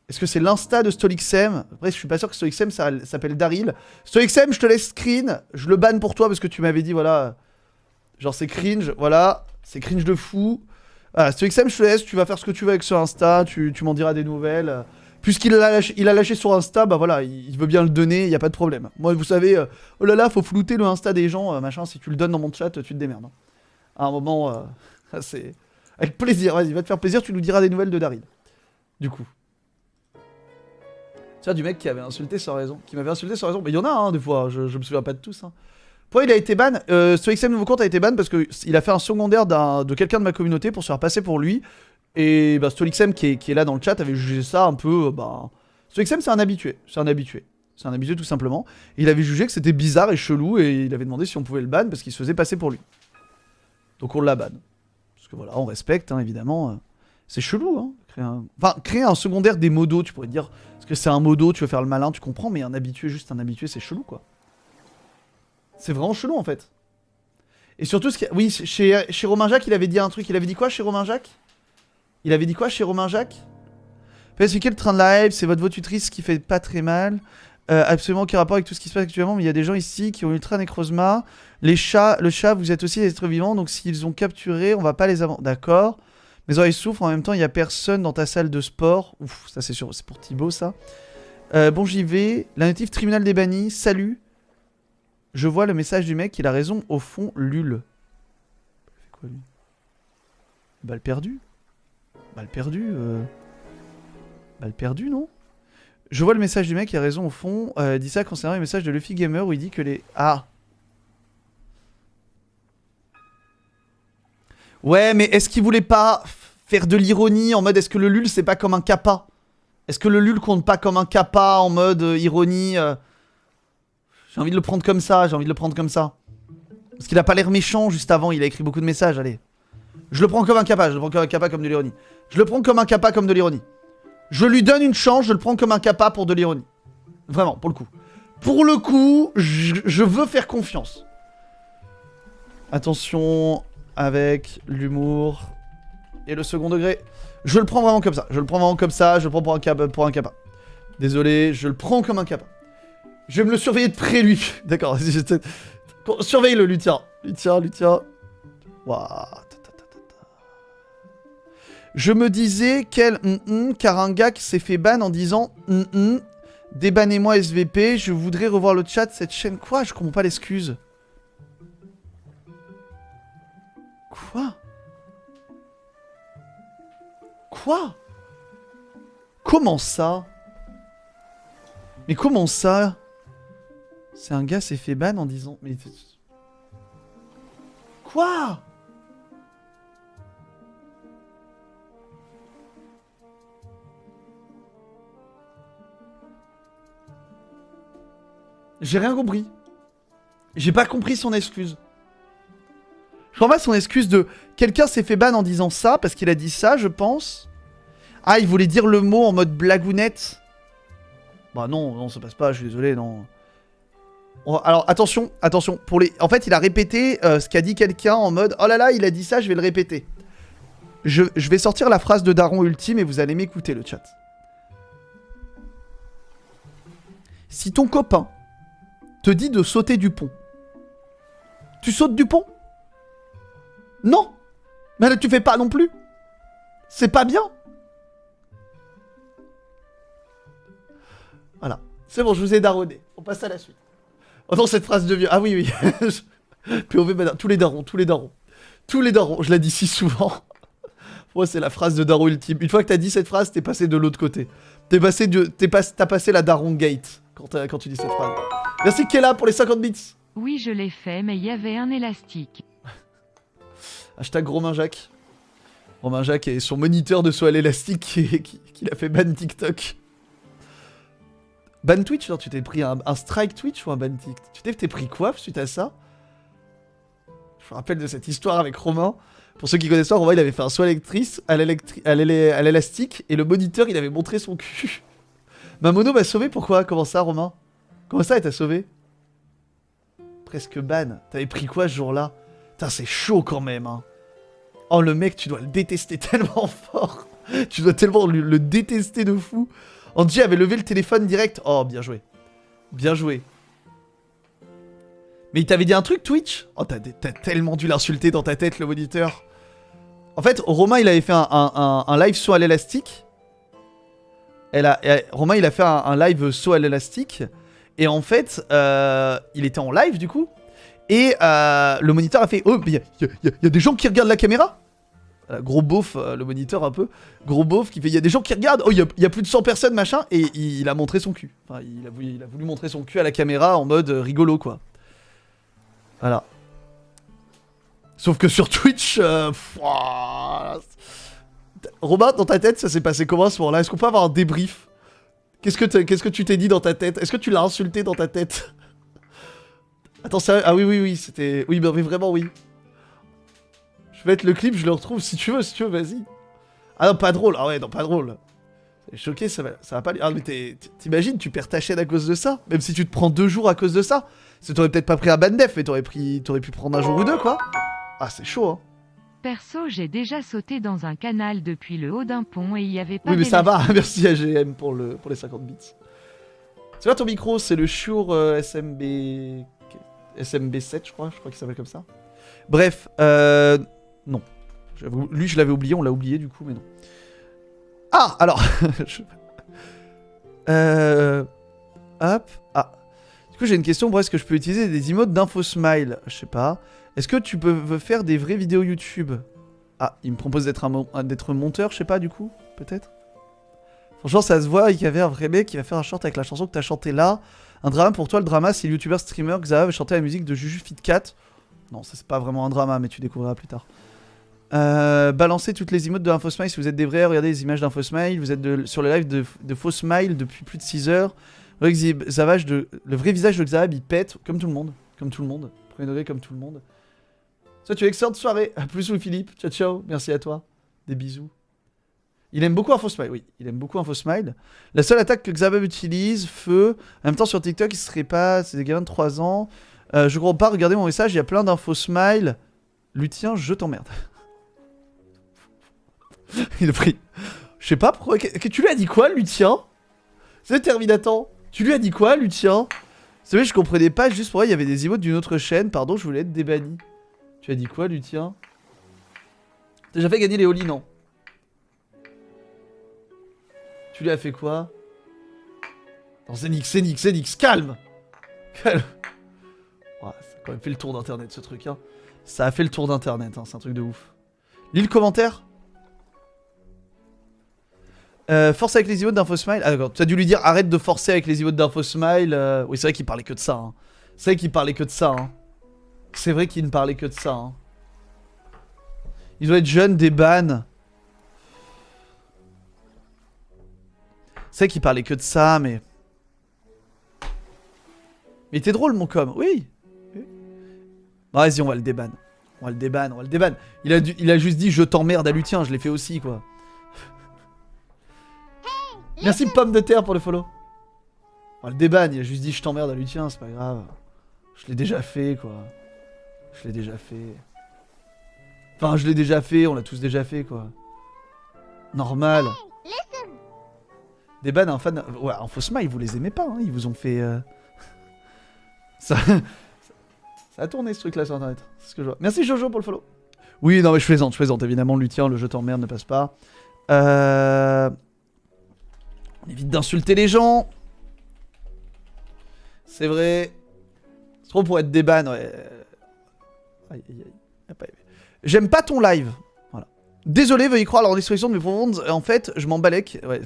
Est-ce que c'est l'insta de StoixM? Après, je suis pas sûr que StoixM ça s'appelle Daryl. StoixM, je te laisse screen. Je le banne pour toi parce que tu m'avais dit, voilà. Genre, c'est cringe, voilà. C'est cringe de fou. Voilà, StoixM, je te laisse. Tu vas faire ce que tu veux avec ce Insta. Tu m'en diras des nouvelles. Puisqu'il a lâché sur Insta, bah voilà, il veut bien le donner, il y a pas de problème. Moi, vous savez, oh là là, faut flouter le Insta des gens, machin. Si tu le donnes dans mon chat, tu te démerdes. Hein. À un moment, c'est. Avec plaisir, vas-y, va te faire plaisir, tu nous diras des nouvelles de Daryl. Du coup. Tiens, du mec qui avait insulté sans raison. Qui m'avait insulté sans raison. Mais il y en a, hein, des fois. Je me souviens pas de tous. Hein. Pourquoi il a été ban StoixM nouveau compte a été ban parce qu'il a fait un secondaire de quelqu'un de ma communauté pour se faire passer pour lui. Et bah, StoixM qui est là dans le chat avait jugé ça un peu. Bah... StoixM, c'est un habitué. C'est un habitué tout simplement. Et il avait jugé que c'était bizarre et chelou. Et il avait demandé si on pouvait le ban parce qu'il se faisait passer pour lui. Donc on l'a ban. Parce que voilà, on respecte, hein, évidemment. C'est chelou, hein. Créer un secondaire des modos, tu pourrais te dire. Parce que c'est un modo, tu veux faire le malin, tu comprends. Mais un habitué, juste un habitué, c'est chelou, quoi. C'est vraiment chelou, en fait. Et surtout, oui, chez Romain Jacques, il avait dit un truc. Il avait dit quoi chez Romain Jacques? Expliquer le train de la hype, c'est votre votutrice qui fait pas très mal. Absolument aucun rapport avec tout ce qui se passe actuellement, mais il y a des gens ici qui ont ultra nécrosma. Le chat, vous êtes aussi des êtres vivants, donc s'ils ont capturé, on va pas les avoir. D'accord. Mes oreilles souffrent, en même temps, il y a personne dans ta salle de sport. Ouf, ça c'est sûr, c'est pour Thibaut, ça. Bon, j'y vais. La notif tribunal des bannis, salut. Je vois le message du mec, il a raison, au fond, Lul. Il fait quoi, lui? Balle perdue. Balle perdue, non? Je vois le message du mec, il a raison au fond. Il dit ça concernant les messages de Luffy Gamer où il dit que les... Ah. Ouais, mais est-ce qu'il voulait pas faire de l'ironie en mode est-ce que le lul c'est pas comme un kappa? Est-ce que le lul compte pas comme un kappa en mode ironie J'ai envie de le prendre comme ça, Parce qu'il a pas l'air méchant juste avant, il a écrit beaucoup de messages, allez. Je le prends comme un kappa, comme de l'ironie. Je lui donne une chance, je le prends comme un kappa pour de l'ironie. Vraiment, pour le coup. Pour le coup, je veux faire confiance. Attention avec l'humour et le second degré. Je le prends vraiment comme ça. Je le prends pour un kappa. Désolé, je le prends comme un kappa. Je vais me le surveiller de près, lui. D'accord, surveille-le, Luthien. Luthien. Waouh. Je me disais car un gars qui s'est fait ban en disant débannez-moi SVP, je voudrais revoir le chat de cette chaîne. Quoi? Je comprends pas l'excuse. Quoi? Comment ça? Mais comment ça? C'est un gars s'est fait ban en disant... Mais... Quoi? J'ai rien compris. J'ai pas compris son excuse. Je comprends pas son excuse de... Quelqu'un s'est fait ban en disant ça, parce qu'il a dit ça, je pense. Ah, il voulait dire le mot en mode blagounette. Bah non, ça passe pas, je suis désolé, non. Alors, attention. Pour les... En fait, il a répété ce qu'a dit quelqu'un en mode... Oh là là, il a dit ça, je vais le répéter. Je vais sortir la phrase de Daron ultime et vous allez m'écouter, le chat. Si ton copain te dit de sauter du pont, tu sautes du pont? Non. Mais tu fais pas non plus. C'est pas bien. Voilà. C'est bon, je vous ai daronné. On passe à la suite. Oh non, cette phrase de vieux. Ah oui. POV, madame. Tous les darons. Je l'ai dit si souvent. Moi, c'est la phrase de daron ultime. Une fois que t'as dit cette phrase, t'es passé de l'autre côté. T'as passé la daron gate quand tu dis cette phrase. Merci Kella pour les 50 bits. Oui, je l'ai fait, mais il y avait un élastique. Hashtag Romain Jacques. Romain Jacques et son moniteur de saut à l'élastique qui l'a fait ban TikTok. Ban Twitch? Non, tu t'es pris un strike Twitch ou un ban Tik? Tu t'es pris quoi suite à ça? Je me rappelle de cette histoire avec Romain. Pour ceux qui connaissent pas, Romain, il avait fait un saut à l'élastique et le moniteur, il avait montré son cul. Ma mono m'a sauvé, pourquoi? Comment ça, Romain? Comment ça, elle t'a sauvé? Presque ban. T'avais pris quoi ce jour-là? Putain, c'est chaud quand même, hein. Oh, le mec, tu dois le détester tellement fort. Tu dois tellement le détester de fou. Angie avait levé le téléphone direct. Oh, bien joué. Bien joué. Mais il t'avait dit un truc, Twitch? Oh, t'as tellement dû l'insulter dans ta tête, le moniteur. En fait, Romain, il avait fait un live saut à l'élastique. Romain, il a fait un live saut à l'élastique. Et en fait, il était en live, du coup. Et le moniteur a fait... Oh, il y a des gens qui regardent la caméra? Voilà, gros beauf, le moniteur un peu. Gros beauf qui fait... Il y a des gens qui regardent. Oh, il y a plus de 100 personnes, machin. Et il a montré son cul. Enfin, il a voulu montrer son cul à la caméra en mode rigolo, quoi. Voilà. Sauf que sur Twitch... Romain, dans ta tête, ça s'est passé comment à ce moment-là? Est-ce qu'on peut avoir un débrief? Qu'est-ce que tu t'es dit dans ta tête? Est-ce que tu l'as insulté dans ta tête? Attends, sérieux? Ah oui, c'était... Oui, mais vraiment, oui. Je vais mettre le clip, je le retrouve si tu veux, vas-y. Ah non, pas drôle. Ah ouais, non, pas drôle. Choqué, ça va pas... Ah mais t'imagines, tu perds ta chaîne à cause de ça? Même si tu te prends 2 jours à cause de ça. Parce que t'aurais peut-être pas pris un ban def, mais t'aurais pu prendre un jour ou 2, quoi. Ah, c'est chaud, hein. Perso, j'ai déjà sauté dans un canal depuis le haut d'un pont et il y avait pas Oui, mais ça va, d'élastique. merci AGM pour les 50 bits. C'est quoi ton micro? C'est le Shure SMB7, je crois qu'il s'appelle comme ça. Bref, non. Lui, je l'avais oublié, on l'a oublié du coup, mais non. Ah, alors hop, ah. Du coup, j'ai une question, est-ce que je peux utiliser des emotes d'InfoSmile? Je sais pas. Est-ce que tu peux faire des vraies vidéos YouTube? Ah, il me propose d'être monteur, je sais pas, du coup, peut-être. Franchement, ça se voit, il y avait un vrai mec qui va faire un short avec la chanson que t'as chantée là. Un drama pour toi, le drama, c'est le youtubeur streamer Xav va chanter la musique de Juju Fitcat. Non, ça c'est pas vraiment un drama, mais tu découvriras plus tard. Balancez toutes les emotes de InfoSmile si vous êtes des vrais, regardez les images d'InfoSmile. Vous êtes sur le live de FauxSmile depuis plus de 6 heures. Le vrai visage de Xav, il pète, comme tout le monde. Comme tout le monde. Premier degré, comme tout le monde. Soit tu as une excellente soirée. A plus, Louis-Philippe. Ciao, ciao. Merci à toi. Des bisous. Il aime beaucoup InfoSmile, oui. Il aime beaucoup InfoSmile. La seule attaque que Xabab utilise, feu. En même temps, sur TikTok, il serait pas... C'est des gamins de 3 ans. Je crois pas, regardez mon message, il y a plein d'InfoSmile. Lutien, je t'emmerde. Il a pris... Je sais pas pourquoi... Tu lui as dit quoi, Lutien? C'est Terminator. Tu lui as dit quoi, Lutien? C'est vrai, je comprenais pas juste pourquoi il y avait des emotes d'une autre chaîne. Pardon, je voulais être débanni. Tu as dit quoi, Lutien? T'as déjà fait gagner les Oli, non? Tu lui as fait quoi? Non, Zenix, calme! Calme! Ouais, ça a quand même fait le tour d'internet, ce truc, hein. Ça a fait le tour d'internet, hein, c'est un truc de ouf. Lis le commentaire. Force avec les emotes d'InfoSmile. Ah d'accord, tu as dû lui dire arrête de forcer avec les emotes d'InfoSmile. Oui, c'est vrai qu'il parlait que de ça. Hein. C'est vrai qu'il parlait que de ça. Hein. C'est vrai qu'il ne parlait que de ça. Hein. Ils doivent être jeunes, des bans. C'est vrai qu'il parlait que de ça, mais... Mais t'es drôle, mon com. Oui. Bon, vas-y, on va le déban. On va le déban. Il a juste dit je t'emmerde à Lutien, je l'ai fait aussi, quoi. Merci Pomme de Terre pour le follow. On va le déban, il a juste dit je t'emmerde à Lutien, c'est pas grave. Je l'ai déjà fait, quoi. Je l'ai déjà fait. Enfin, je l'ai déjà fait, on l'a tous déjà fait, quoi. Normal. Déban, un fan... Ouais, InfoSmile, vous les aimez pas, hein. Ils vous ont fait... Ça a tourné ce truc là sur internet, c'est ce que je vois. Merci Jojo pour le follow. Oui, non mais je plaisante, évidemment, Lutien, le jeu t'emmerde ne passe pas. On évite d'insulter les gens. C'est vrai. C'est trop pour être déban, ouais. Aïe. J'aime pas ton live. Voilà. Désolé, veuillez croire à la destruction de mes profondes. En fait, je m'en balèque. Ouais.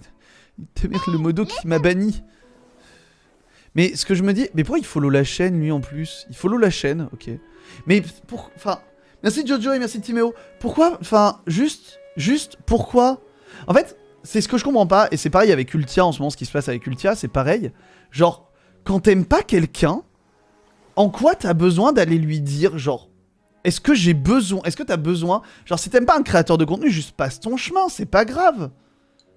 T'es le modo qui m'a banni. Mais ce que je me dis... Mais pourquoi il follow la chaîne, lui, en plus? Il follow la chaîne, ok. Mais pour... Enfin... Merci Jojo et merci Timéo. Pourquoi... Enfin, juste... Pourquoi... En fait, c'est ce que je comprends pas, et c'est pareil avec Ultia en ce moment, ce qui se passe avec Ultia, c'est pareil. Genre, quand t'aimes pas quelqu'un, en quoi t'as besoin d'aller lui dire, genre, est-ce que t'as besoin, genre, si t'aimes pas un créateur de contenu, juste passe ton chemin, c'est pas grave.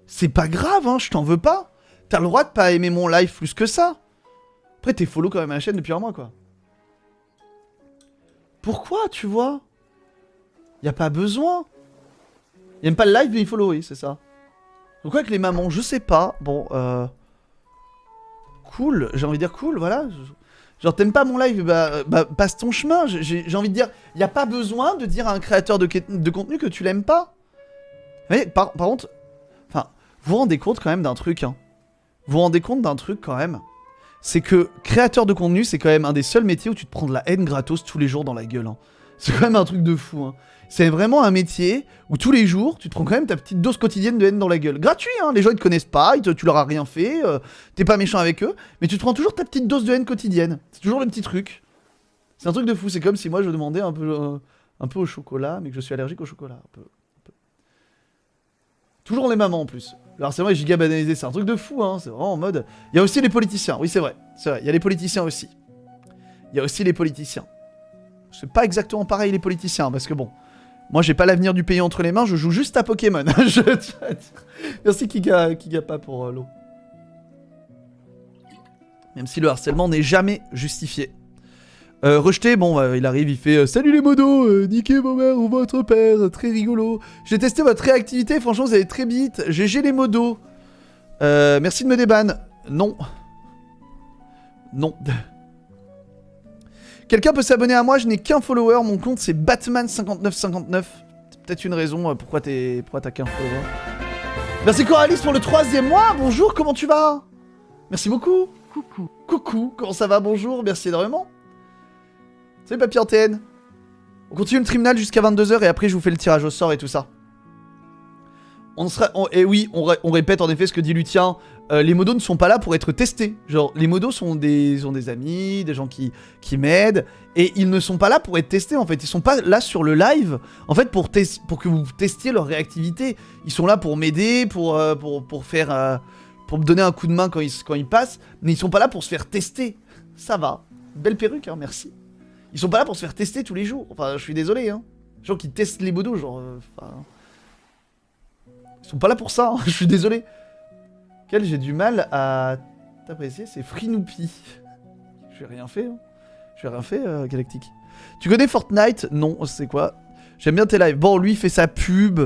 C'est pas grave, hein, je t'en veux pas. T'as le droit de pas aimer mon live plus que ça. Après, t'es follow quand même à la chaîne depuis un mois, quoi. Pourquoi, tu vois? Y a pas besoin. Il aime pas le live, mais il follow, oui, c'est ça. Pourquoi avec les mamans? Je sais pas. Bon, cool, j'ai envie de dire cool, voilà. Genre, t'aimes pas mon live, bah passe ton chemin. J'ai envie de dire, y a pas besoin de dire à un créateur de contenu que tu l'aimes pas. Vous voyez, par contre, enfin, vous vous rendez compte quand même d'un truc, hein. Vous vous rendez compte d'un truc quand même. C'est que créateur de contenu, c'est quand même un des seuls métiers où tu te prends de la haine gratos tous les jours dans la gueule, hein. C'est quand même un truc de fou, hein. C'est vraiment un métier où tous les jours, tu te prends quand même ta petite dose quotidienne de haine dans la gueule. Gratuit, hein, les gens ils te connaissent pas, tu leur as rien fait, t'es pas méchant avec eux, mais tu te prends toujours ta petite dose de haine quotidienne. C'est toujours le petit truc. C'est un truc de fou, c'est comme si moi je demandais un peu au chocolat, mais que je suis allergique au chocolat. Un peu. Toujours les mamans en plus. Le harcèlement est giga banalisé, c'est un truc de fou, hein, c'est vraiment en mode... Il y a aussi les politiciens, oui c'est vrai, il y a les politiciens aussi. Il y a aussi les politiciens. C'est pas exactement pareil les politiciens, parce que bon... Moi, j'ai pas l'avenir du pays entre les mains, je joue juste à Pokémon. Merci Kigapa pour l'eau. Même si le harcèlement n'est jamais justifié. Rejeté, bon, il arrive, il fait salut les modos, niquez vos mères ou votre père, très rigolo. J'ai testé votre réactivité, franchement, vous allez très vite. GG les modos. Merci de me déban. Non. Non. Quelqu'un peut s'abonner à moi, je n'ai qu'un follower, mon compte c'est Batman5959. C'est peut-être une raison pourquoi t'as qu'un follower. Merci Coralis pour le 3e mois, bonjour, comment tu vas? Merci beaucoup. Coucou. Coucou, comment ça va, bonjour, merci énormément. Salut Papy Antenne. On continue le tribunal jusqu'à 22h et après je vous fais le tirage au sort et tout ça. Et oui, on répète en effet ce que dit Lutien. Les modos ne sont pas là pour être testés. Genre, les modos sont des amis, des gens qui m'aident. Et ils ne sont pas là pour être testés, en fait. Ils sont pas là sur le live, en fait, pour que vous testiez leur réactivité. Ils sont là pour m'aider, pour me donner un coup de main quand ils passent. Mais ils sont pas là pour se faire tester. Ça va. Belle perruque, hein, merci. Ils sont pas là pour se faire tester tous les jours. Enfin, je suis désolé, hein. Les gens qui testent les modos, genre... Ils sont pas là pour ça, hein. Je suis désolé. Quel j'ai du mal à t'apprécier, c'est Freenoupi. Je n'ai rien fait, hein. Je n'ai rien fait, Galactique. Tu connais Fortnite? Non, c'est quoi? J'aime bien tes lives. Bon, lui, il fait sa pub.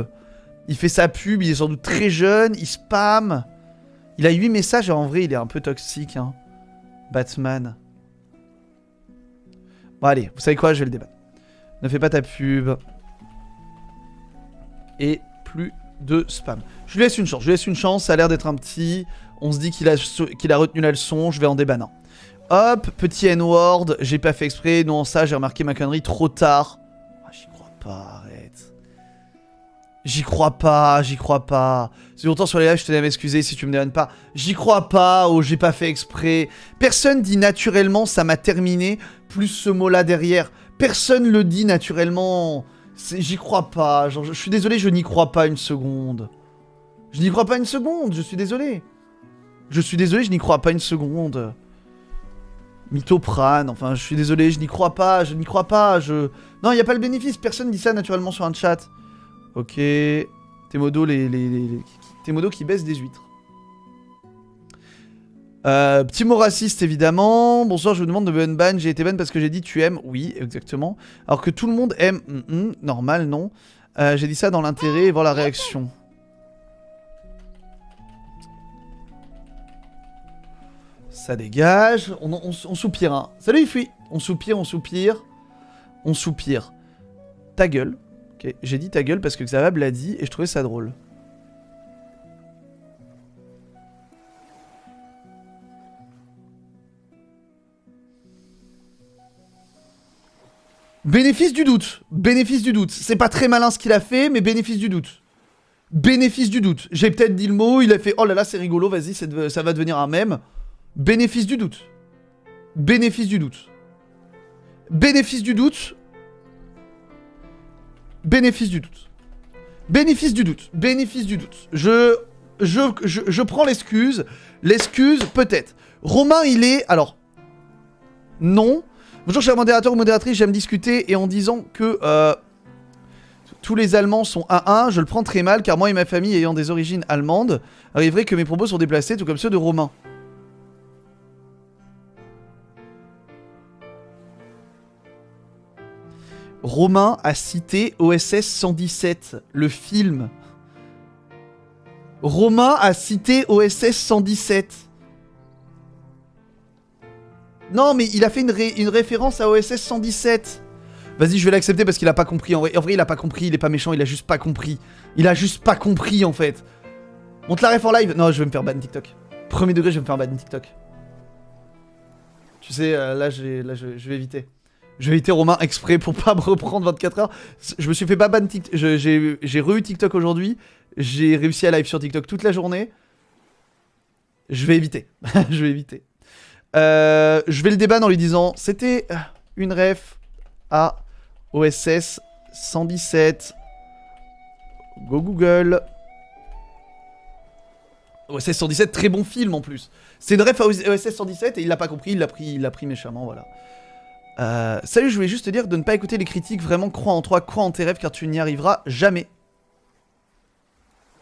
Il est sans doute très jeune, il spam. Il a 8 messages et en vrai, il est un peu toxique, hein. Batman. Bon, allez, vous savez quoi? Je vais le débattre. Ne fais pas ta pub. Et plus... de spam. Je lui laisse une chance, ça a l'air d'être un petit... On se dit qu'il a retenu la leçon, je vais en débanant. Hop, petit N-word, j'ai pas fait exprès, non ça j'ai remarqué ma connerie trop tard. Ah, j'y crois pas, arrête. J'y crois pas. C'est longtemps sur les lives, je tenais à m'excuser si tu me débannes pas. J'y crois pas, oh j'ai pas fait exprès. Personne dit naturellement ça m'a terminé, plus ce mot-là derrière. Personne le dit naturellement... J'y crois pas, genre, je suis désolé, je n'y crois pas une seconde. Je n'y crois pas une seconde, je suis désolé. Je n'y crois pas une seconde. Mythoprane, enfin, je suis désolé, je n'y crois pas, Non, il n'y a pas le bénéfice, personne dit ça naturellement sur un chat. Ok, tes modos qui baissent des huîtres. Petit mot raciste évidemment. Bonsoir, je vous demande de me ban. J'ai été ban parce que j'ai dit tu aimes. Oui, exactement. Alors que tout le monde aime. Normal, non. J'ai dit ça dans l'intérêt et voir la réaction. Ça dégage. On soupire, hein. Salut, Ifui. On soupire. Ta gueule. Ok, j'ai dit ta gueule parce que Xavab l'a dit et je trouvais ça drôle. Bénéfice du doute. C'est pas très malin ce qu'il a fait, mais bénéfice du doute. J'ai peut-être dit le mot, il a fait oh là là c'est rigolo, vas-y ça va devenir un mème. Bénéfice du doute. je prends l'excuse. L'excuse, peut-être. Romain, il est... Alors, non. Bonjour, cher modérateur ou modératrice, j'aime discuter et en disant que tous les Allemands sont 1-1, je le prends très mal car moi et ma famille ayant des origines allemandes, arriverait que mes propos sont déplacés tout comme ceux de Romain. Romain a cité OSS 117, le film. Romain a cité OSS 117. Non, mais il a fait une référence à OSS 117. Vas-y, je vais l'accepter parce qu'il a pas compris. En vrai, il a pas compris, il est pas méchant, il a juste pas compris. Il a juste pas compris, en fait. Monte la ref en live. Non, je vais me faire ban TikTok. Premier degré, je vais me faire ban TikTok. Tu sais, là, je vais éviter. Je vais éviter Romain exprès pour pas me reprendre 24 heures. Je me suis fait pas ban TikTok. J'ai re-eu TikTok aujourd'hui. J'ai réussi à live sur TikTok toute la journée. Je vais éviter. Je vais éviter. Je vais le déban en lui disant c'était une ref à OSS 117. Go Google. OSS 117, très bon film en plus. C'est une ref à OSS 117 et il l'a pas compris, il l'a pris méchamment, voilà. Salut, je voulais juste te dire de ne pas écouter les critiques, vraiment crois en toi, crois en tes rêves car tu n'y arriveras jamais.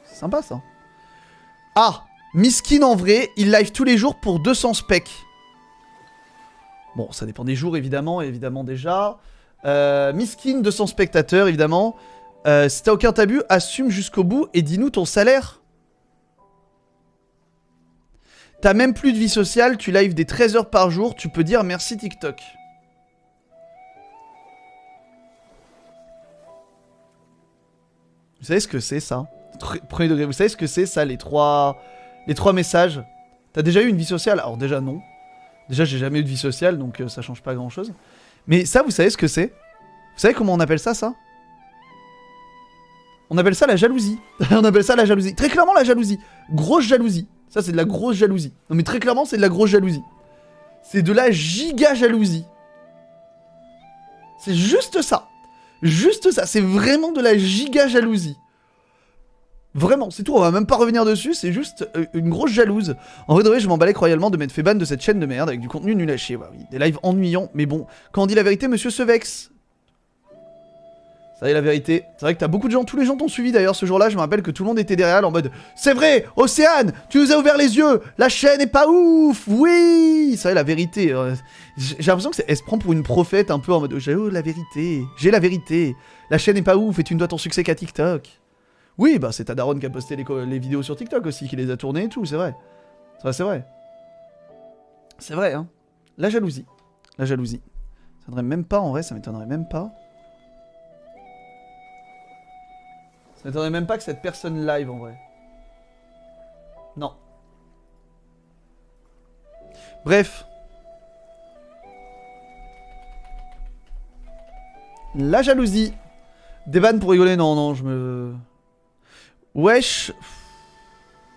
C'est sympa ça. Ah, Miskin en vrai, il live tous les jours pour 200 specs. Bon, ça dépend des jours évidemment déjà. Miskin, 200 spectateurs évidemment. Si t'as aucun tabou, assume jusqu'au bout et dis-nous ton salaire. T'as même plus de vie sociale, tu live des 13 heures par jour, tu peux dire merci TikTok. Vous savez ce que c'est ça? Premier degré, vous savez ce que c'est ça, les trois messages? T'as déjà eu une vie sociale? Alors déjà non. Déjà j'ai jamais eu de vie sociale, donc ça change pas grand chose. Mais ça, vous savez ce que c'est? Vous savez comment on appelle ça? On appelle ça la jalousie. On appelle ça la jalousie. Très clairement la jalousie. Grosse jalousie. Ça c'est de la grosse jalousie. Non mais très clairement c'est de la grosse jalousie. C'est de la giga jalousie. C'est juste ça. Juste ça, c'est vraiment de la giga jalousie. Vraiment, c'est tout, on va même pas revenir dessus, c'est juste une grosse jalouse. En vrai de vrai, je m'emballais royalement de m'être fait ban de cette chaîne de merde avec du contenu nul à chier. Ouais, oui, des lives ennuyants, mais bon, quand on dit la vérité, monsieur se vexe. Ça y est, la vérité. C'est vrai que t'as beaucoup de gens, tous les gens t'ont suivi d'ailleurs ce jour-là, je me rappelle que tout le monde était derrière en mode c'est vrai, Océane, tu nous as ouvert les yeux, la chaîne est pas ouf, oui. Ça y est, la vérité. J'ai l'impression que elle se prend pour une prophète un peu en mode j'ai la vérité, la chaîne est pas ouf et tu ne dois ton succès qu'à TikTok. Oui, bah c'est ta daronne qui a posté les vidéos sur TikTok aussi, qui les a tournées et tout, c'est vrai. C'est vrai. C'est vrai, hein. La jalousie. La jalousie. Ça m'étonnerait même pas, en vrai, ça m'étonnerait même pas. Ça m'étonnerait même pas que cette personne live, en vrai. Non. Bref. La jalousie. Des vannes pour rigoler, non, je me... Wesh.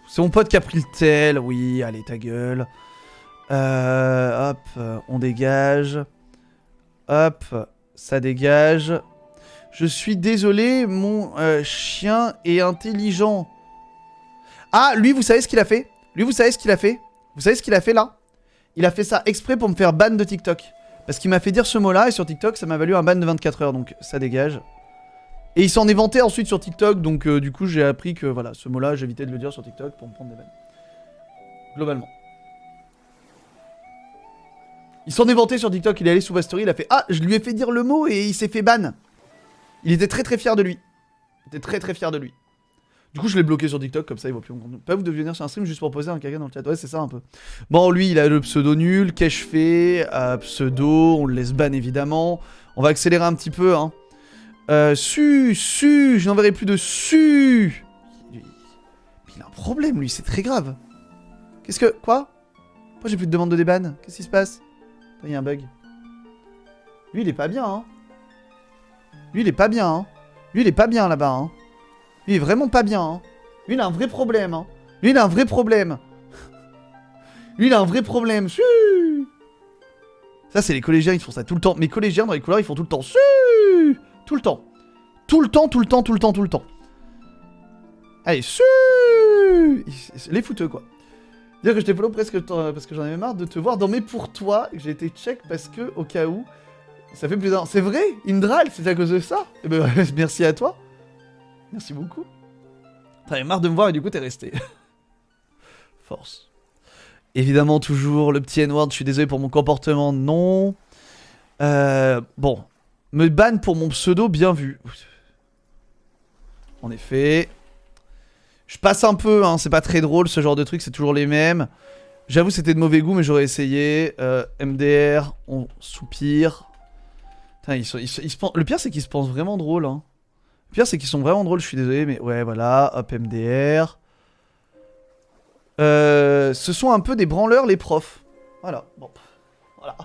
C'est mon pote qui a pris le tel. Oui, allez, ta gueule. Hop, on dégage. Hop, ça dégage. Je suis désolé, mon chien est intelligent. Ah, lui, vous savez ce qu'il a fait? Vous savez ce qu'il a fait là? Il a fait ça exprès pour me faire ban de TikTok. Parce qu'il m'a fait dire ce mot-là et sur TikTok, ça m'a valu un ban de 24 heures. Donc, ça dégage. Et il s'en est vanté ensuite sur TikTok, donc du coup j'ai appris que voilà, ce mot-là, j'évitais de le dire sur TikTok pour me prendre des bans. Globalement. Il s'en est vanté sur TikTok, il est allé sous ma story, il a fait ah, je lui ai fait dire le mot et il s'est fait ban. Il était très fier de lui. Du coup je l'ai bloqué sur TikTok, comme ça il voit plus mon contenu. Pas vous de venir sur un stream juste pour poser un caca dans le chat. Ouais, c'est ça un peu. Bon, lui il a le pseudo nul, qu'ai-je fait? Pseudo, on le laisse ban évidemment. On va accélérer un petit peu, hein. Je n'enverrai plus de su. Il a un problème, lui, c'est très grave. Qu'est-ce que... Quoi? Pourquoi j'ai plus de demande de déban? Qu'est-ce qui se passe? Il y a un bug. Lui, il est pas bien, hein. Lui, il est pas bien là-bas, hein. Lui, il est vraiment pas bien, hein. Lui, il a un vrai problème, hein. Lui, il a un vrai problème. Su. Ça, c'est les collégiens, ils font ça tout le temps. Mes collégiens, dans les couloirs, ils font tout le temps. Su. Tout le temps. Allez, su. Les fouteux, quoi. Dire que je t'ai follow presque parce que j'en avais marre de te voir dans mes pour toi, que j'ai été check parce que, au cas où, ça fait plus d'un... C'est vrai, Indral, c'est à cause de ça. Eh ben, merci à toi. Merci beaucoup. T'avais marre de me voir et du coup, t'es resté. Force. Évidemment, toujours le petit N-word, je suis désolé pour mon comportement, non. Bon. Me ban pour mon pseudo, bien vu. En effet. Je passe un peu, hein, c'est pas très drôle ce genre de truc, c'est toujours les mêmes. J'avoue, c'était de mauvais goût, mais j'aurais essayé. MDR, on soupire. Putain, le pire, c'est qu'ils se pensent vraiment drôles. Hein. Le pire, c'est qu'ils sont vraiment drôles, je suis désolé, mais ouais, voilà. Hop, MDR. Ce sont un peu des branleurs, les profs. Voilà, bon. Voilà.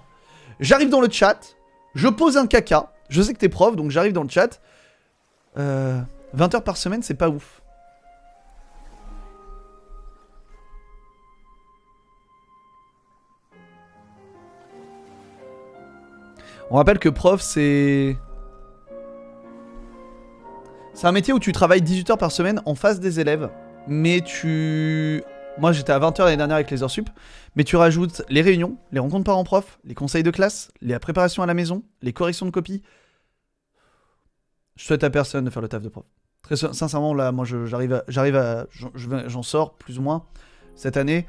J'arrive dans le chat, je pose un caca. Je sais que t'es prof, donc j'arrive dans le chat. 20 heures par semaine, c'est pas ouf. On rappelle que prof, c'est un métier où tu travailles 18 heures par semaine en face des élèves. Mais tu... Moi, j'étais à 20 heures l'année dernière avec les heures sup. Mais tu rajoutes les réunions, les rencontres parents-prof, les conseils de classe, la préparation à la maison, les corrections de copies. Je souhaite à personne de faire le taf de prof. Très sincèrement, là, moi, j'en sors, plus ou moins, cette année.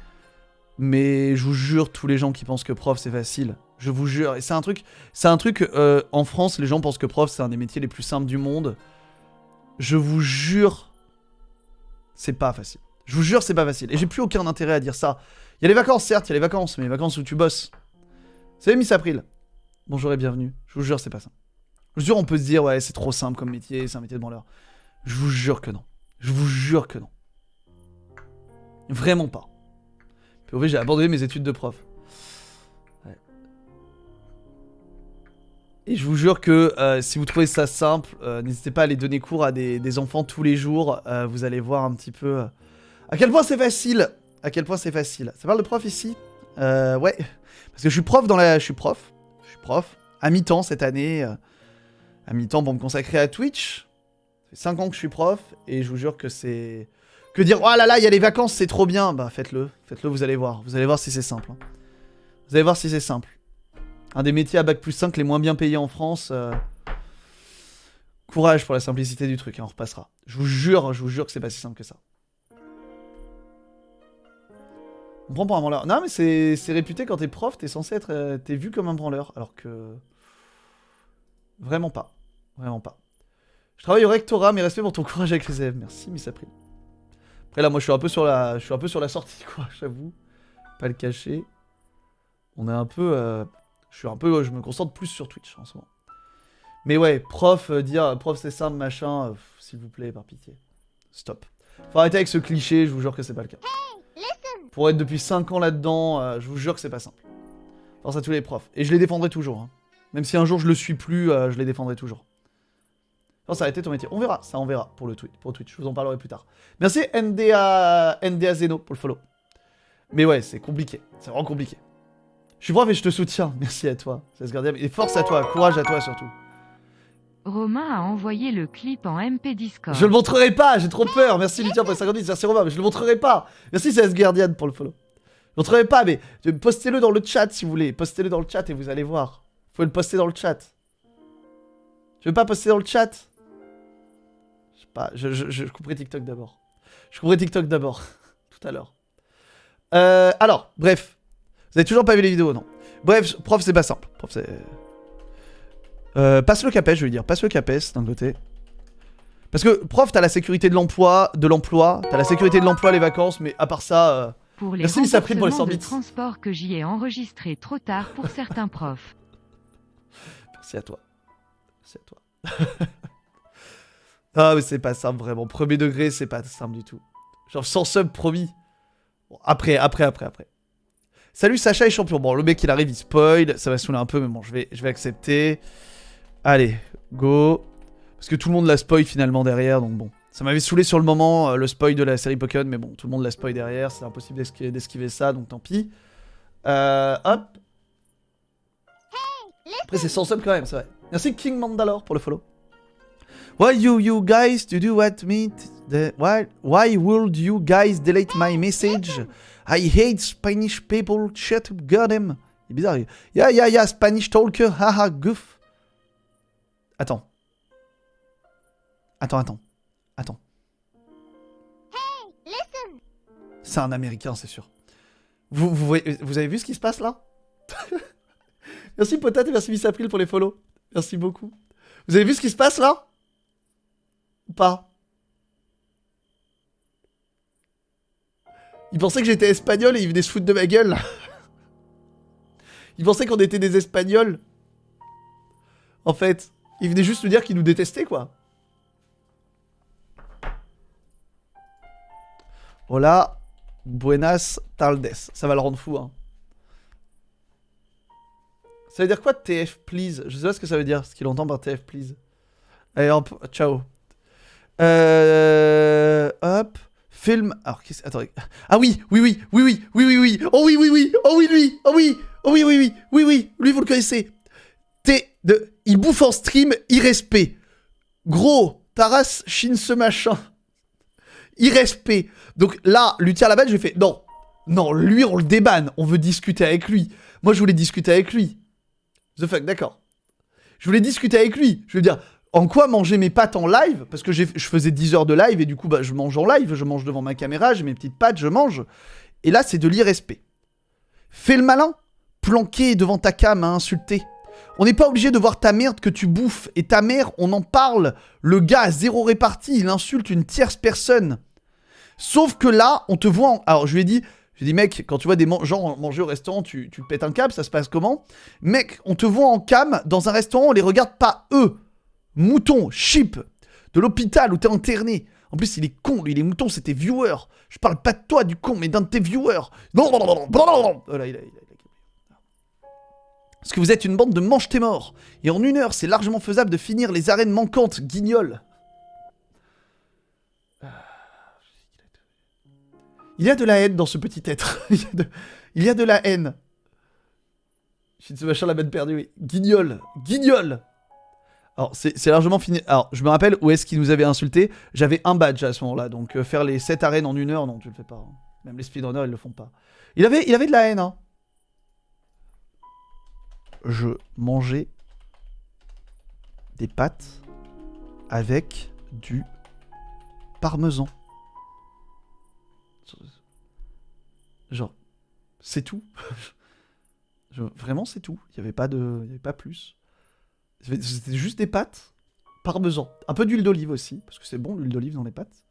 Mais je vous jure, tous les gens qui pensent que prof, c'est facile. Je vous jure. Et c'est un truc, en France, les gens pensent que prof, c'est un des métiers les plus simples du monde. Je vous jure, c'est pas facile. Je vous jure, c'est pas facile. Et j'ai plus aucun intérêt à dire ça. Il y a les vacances, certes, il y a les vacances, mais les vacances où tu bosses. Salut Miss April. Bonjour et bienvenue. Je vous jure, c'est pas ça. Je vous jure, on peut se dire, ouais, c'est trop simple comme métier, c'est un métier de branleur. Je vous jure que non. Je vous jure que non. Vraiment pas. Puis en fait, j'ai abandonné mes études de prof. Ouais. Et je vous jure que si vous trouvez ça simple, n'hésitez pas à aller donner cours à des enfants tous les jours. Vous allez voir un petit peu à quel point c'est facile. À quel point c'est facile. Ça parle de prof ici ouais. Parce que je suis prof Je suis prof. À mi-temps cette année. À mi-temps pour me consacrer à Twitch. Ça fait 5 ans que je suis prof. Et je vous jure que c'est... Que dire, oh là là, il y a les vacances, c'est trop bien. Bah faites-le. Faites-le, vous allez voir. Vous allez voir si c'est simple. Hein. Vous allez voir si c'est simple. Un des métiers à bac plus 5 les moins bien payés en France. Courage pour la simplicité du truc, hein, on repassera. Je vous jure que c'est pas si simple que ça. On prend pour un branleur. Non mais c'est réputé quand t'es prof, t'es censé être... t'es vu comme un branleur. Alors que... Vraiment pas. Vraiment pas. Je travaille au rectorat, mais respect pour ton courage avec les élèves. Merci Miss April. Après là, moi je suis un peu sur la sortie, quoi, j'avoue. Pas le cacher. On est un peu... je me concentre plus sur Twitch en ce moment. Mais ouais, prof, prof c'est simple, machin, s'il vous plaît, par pitié. Stop. Faut arrêter avec ce cliché, je vous jure que c'est pas le cas. Pour être depuis 5 ans là-dedans, je vous jure que c'est pas simple. Force à tous les profs. Et je les défendrai toujours. Hein. Même si un jour je le suis plus, je les défendrai toujours. Force à arrêter ton métier. On verra, ça on verra pour Twitch. Je vous en parlerai plus tard. Merci NDA Zeno pour le follow. Mais ouais, c'est compliqué. C'est vraiment compliqué. Je suis prof et je te soutiens. Merci à toi. Et force à toi. Courage à toi surtout. Romain a envoyé le clip en MP Discord. Je le montrerai pas, j'ai trop peur. Merci Lutien pour les 50 merci Romain, mais je le montrerai pas. Merci CS Guardian pour le follow. Je le montrerai pas, mais postez-le dans le chat si vous voulez. Postez-le dans le chat et vous allez voir. Vous pouvez le poster dans le chat. Je veux pas poster dans le chat. Je sais pas, je couperai TikTok d'abord. Je couperai TikTok d'abord. Tout à l'heure. Alors, bref. Vous avez toujours pas vu les vidéos, non? Bref, prof, c'est pas simple. Prof, c'est... passe le CAPES, je veux dire. Passe le CAPES, d'un côté. Parce que, prof, t'as la sécurité de l'emploi, t'as la sécurité de l'emploi, les vacances, mais à part ça... Pour les merci, ça a pris pour les 100 remboursements bits. de transport que j'y ai enregistré trop tard pour certains profs. Merci à toi. Merci à toi. Ah, mais c'est pas simple, vraiment. Premier degré, c'est pas simple du tout. Genre, sans sub, promis. Bon, après. Salut Sacha et champion. Bon, le mec il arrive, il spoil. Ça va saouler un peu, mais bon, je vais accepter. Allez, go. Parce que tout le monde la spoil finalement derrière, donc bon. Ça m'avait saoulé sur le moment, le spoil de la série Pokémon, mais bon, tout le monde la spoil derrière. C'est impossible d'esquiver ça, donc tant pis. Hop. Après, c'est sans sub quand même, c'est vrai. Merci King Mandalore pour le follow. Why you guys to do what me? Why would you guys delete my message? I hate Spanish people. Shut up, got him. Il est bizarre. Yeah, Spanish talker. Haha, goof. Attends. Hey, listen. C'est un Américain, c'est sûr. Vous avez vu ce qui se passe là? Merci Potat et merci Miss April pour les follow. Merci beaucoup. Vous avez vu ce qui se passe là? Ou pas? Il pensait que j'étais espagnol et il venait se foutre de ma gueule. Il pensait qu'on était des Espagnols. En fait, il venait juste nous dire qu'il nous détestait, quoi. Hola, buenas tardes. Ça va le rendre fou, hein. Ça veut dire quoi TF please? Je sais pas ce que ça veut dire, ce qu'il entend par TF please. Allez, hop, ciao. Hop. Film. Alors, qu'est-ce. Attendez. Ah oui. Oh oui. Oh oui, lui. Oh oui. Lui, vous le connaissez. Il bouffe en stream, irrespect. Gros, Taras, chine ce machin. Irrespect. Donc là, lui tire la balle, j'ai fait non. Non, lui, on le débanne. On veut discuter avec lui. Moi, je voulais discuter avec lui. The fuck, d'accord. Je voulais discuter avec lui. Je veux dire, en quoi manger mes pâtes en live? Parce que je faisais 10 heures de live et du coup, bah, je mange en live. Je mange devant ma caméra, j'ai mes petites pâtes, je mange. Et là, c'est de l'irrespect. Fais le malin. Planqué devant ta cam à insulter. On n'est pas obligé de voir ta merde que tu bouffes. Et ta mère, on en parle. Le gars a zéro répartie. Il insulte une tierce personne. Sauf que là, on te voit en... Alors, je lui ai dit, mec, quand tu vois des gens manger au restaurant, tu pètes un câble, ça se passe comment? Mec, on te voit en cam dans un restaurant, on les regarde pas eux. Mouton, sheep, de l'hôpital où t'es interné. En plus, il est con, lui, les moutons, c'est tes viewers. Je parle pas de toi, du con, mais d'un de tes viewers. Voilà, Parce que vous êtes une bande de mange-tes-morts. Et en 1 heure, c'est largement faisable de finir les arènes manquantes, guignol. Il y a de la haine dans ce petit être. Il y a de la haine. Ce machin la bête perdue, oui. Guignol. Alors, c'est largement fini. Alors, je me rappelle où est-ce qu'il nous avait insulté. J'avais un badge à ce moment-là. Donc, faire les 7 arènes en 1 heure, non, tu le fais pas. Hein. Même les speedrunners, ils le font pas. Il avait de la haine, hein. Je mangeais des pâtes avec du parmesan. Genre, c'est tout. Vraiment, c'est tout. Il n'y avait pas plus. C'était juste des pâtes, parmesan. Un peu d'huile d'olive aussi, parce que c'est bon l'huile d'olive dans les pâtes.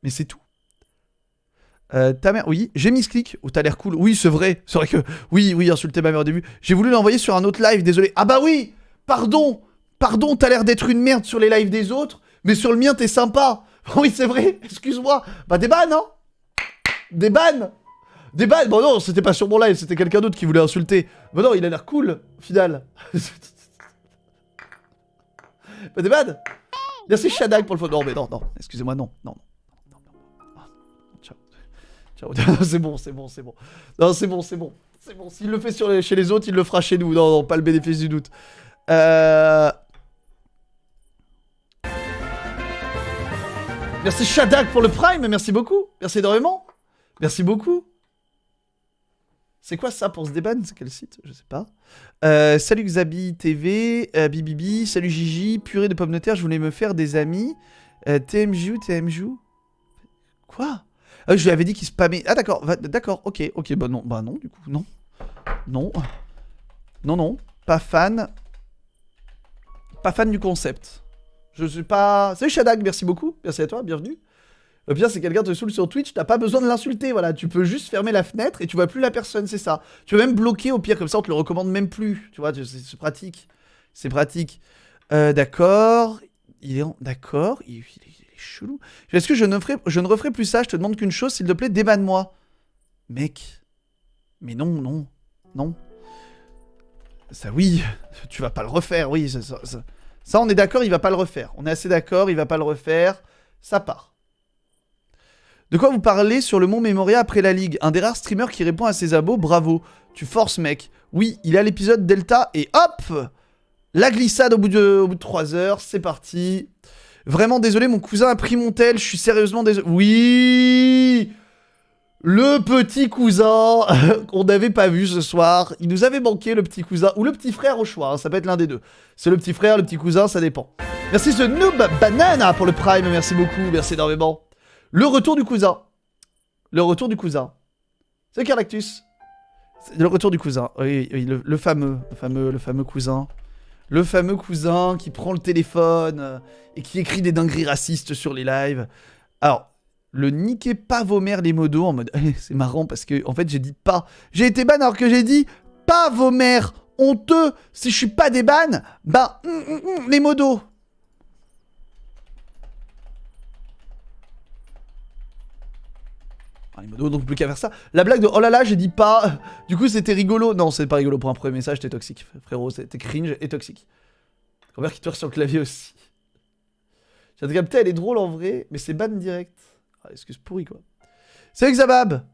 Mais c'est tout. Ta mère, oui, j'ai mis ce clic. Oh, t'as l'air cool. Oui, c'est vrai. C'est vrai que, oui, insulter ma mère au début. J'ai voulu l'envoyer sur un autre live, désolé. Ah bah oui, pardon, t'as l'air d'être une merde sur les lives des autres, mais sur le mien, t'es sympa. Oui, c'est vrai, excuse-moi. Bah, des bannes, hein. Des bannes. Bon non, c'était pas sur mon live, c'était quelqu'un d'autre qui voulait insulter. Bon non, il a l'air cool, au final. Bah, des bannes. Merci Shadag pour le photo. Non, mais non, excusez-moi, non. Ciao. C'est bon. Non, c'est bon. S'il le fait chez les autres, il le fera chez nous. Non, pas le bénéfice du doute. Merci Shadag pour le prime, merci beaucoup. Merci énormément. Merci beaucoup. C'est quoi ça pour se débanner? C'est quel site? Je sais pas. Salut Xabi TV, Bibibi, salut Gigi, purée de pommes de terre, je voulais me faire des amis. TMJou. Quoi? Je lui avais dit qu'il spammait. Ah d'accord, ok, bah non, du coup, non. Non, pas fan du concept. Je suis pas... Salut Shadag, merci beaucoup, merci à toi, bienvenue. Le pire, c'est quelqu'un te saoule sur Twitch, t'as pas besoin de l'insulter, voilà. Tu peux juste fermer la fenêtre et tu vois plus la personne, c'est ça. Tu peux même bloquer, au pire, comme ça, on te le recommande même plus. Tu vois, c'est pratique. C'est pratique. D'accord. D'accord. Il est chelou. Est-ce que je ne referai plus ça? Je te demande qu'une chose, s'il te plaît, débanne-moi. Mec. Mais non. Ça, oui. Tu vas pas le refaire, oui. Ça, on est d'accord, il va pas le refaire. On est assez d'accord, il va pas le refaire. Ça part. De quoi vous parlez sur le mont Memoria après la ligue? Un des rares streamers qui répond à ses abos, bravo. Tu forces, mec. Oui, il est à l'épisode Delta et hop! La glissade au bout de 3 heures, c'est parti. Vraiment désolé, mon cousin a pris mon tel, je suis sérieusement désolé. Oui, le petit cousin qu'on n'avait pas vu ce soir. Il nous avait manqué, le petit cousin, ou le petit frère au choix, hein, ça peut être l'un des deux. C'est le petit frère, le petit cousin, ça dépend. Merci ce noob banana pour le prime, merci beaucoup, merci énormément. Le retour du cousin. Le retour du cousin. C'est Carlactus. Le retour du cousin, oui, oui le fameux cousin. Le fameux cousin qui prend le téléphone et qui écrit des dingueries racistes sur les lives. Alors, le niquez pas vos mères les modos en mode... c'est marrant parce que, en fait, j'ai dit pas. J'ai été ban alors que j'ai dit pas vos mères. Honteux. Si je suis pas des bans, bah, les modos. Les modos, donc plus qu'à faire ça. La blague de oh là là, j'ai dit pas. Du coup, c'était rigolo. Non, c'est pas rigolo pour un premier message, t'es toxique. Frérot, t'es cringe et toxique. Robert qui twerk sur le clavier aussi. J'ai capté, elle est drôle en vrai, mais c'est ban direct. Ah, excuse pourri quoi. C'est Xabab.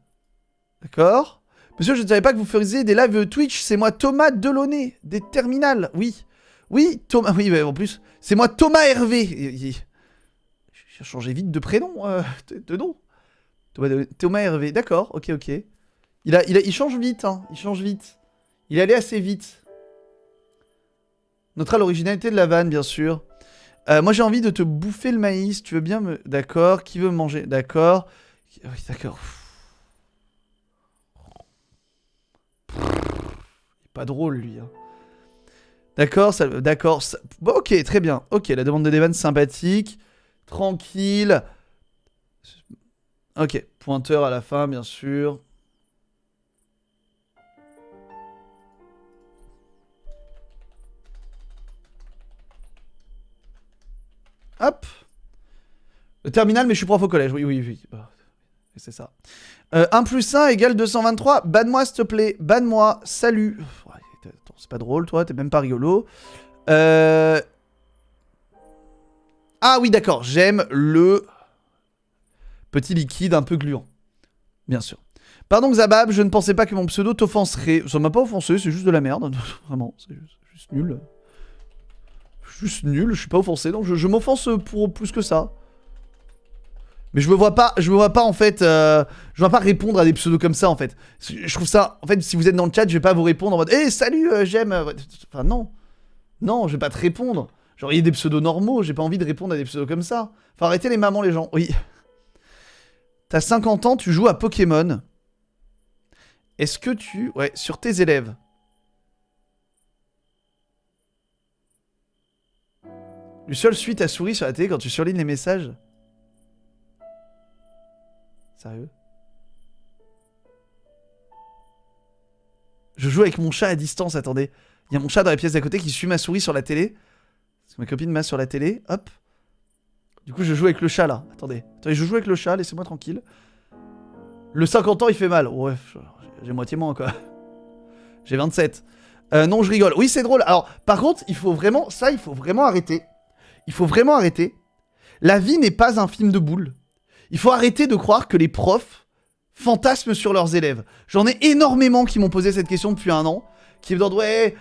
D'accord. Monsieur, je ne savais pas que vous faisiez des lives Twitch. C'est moi Thomas Delaunay, des terminales. Oui. Oui, Thomas. Oui, mais en plus, c'est moi Thomas Hervé. J'ai changé vite de prénom, de nom. Thomas Hervé, d'accord, ok. Il change vite, hein, il change vite. Il est allé assez vite. Notera l'originalité de la vanne, bien sûr. Moi, j'ai envie de te bouffer le maïs, tu veux bien me... D'accord, qui veut me manger? D'accord. Oui, d'accord. Il est pas drôle, lui. Hein. D'accord, ça... D'accord. Ça... Bon, ok, très bien. Ok, la demande de des vannes sympathique. Tranquille. Ok, pointeur à la fin, bien sûr. Hop. Le terminal, mais je suis prof au collège. Oui. Bah, c'est ça. 1 + 1 = 223. Banne-moi, s'il te plaît. Banne-moi. Salut. Attends, c'est pas drôle, toi. T'es même pas rigolo. Ah oui, d'accord. J'aime le... petit liquide un peu gluant. Bien sûr. Pardon Xabab, je ne pensais pas que mon pseudo t'offenserait. Ça m'a pas offensé, c'est juste de la merde. Vraiment, c'est juste nul. Juste nul, je suis pas offensé, donc je m'offense pour plus que ça. Mais je me vois pas en fait, je vois pas répondre à des pseudos comme ça en fait. Je trouve ça, en fait, si vous êtes dans le chat, je vais pas vous répondre en mode hey, salut, j'aime. Enfin, non. Non, je vais pas te répondre. Genre, il y a des pseudos normaux, j'ai pas envie de répondre à des pseudos comme ça. Enfin, arrêtez les mamans, les gens. Oui. T'as 50 ans, tu joues à Pokémon. Est-ce que tu... Ouais, sur tes élèves. Luciole suit ta souris sur la télé quand tu surlignes les messages. Sérieux? Je joue avec mon chat à distance, attendez. Il y a mon chat dans la pièce d'à côté qui suit ma souris sur la télé. Parce que ma copine m'a sur la télé. Hop. Du coup, je joue avec le chat, là. Attendez, je joue avec le chat, laissez-moi tranquille. Le 50 ans, il fait mal. Ouais, j'ai moitié moins, quoi. J'ai 27. Non, je rigole. Oui, c'est drôle. Alors, par contre, il faut vraiment... Ça, il faut vraiment arrêter. Il faut vraiment arrêter. La vie n'est pas un film de boules. Il faut arrêter de croire que les profs fantasment sur leurs élèves. J'en ai énormément qui m'ont posé cette question depuis 1 an. Qui me demandent, ouais,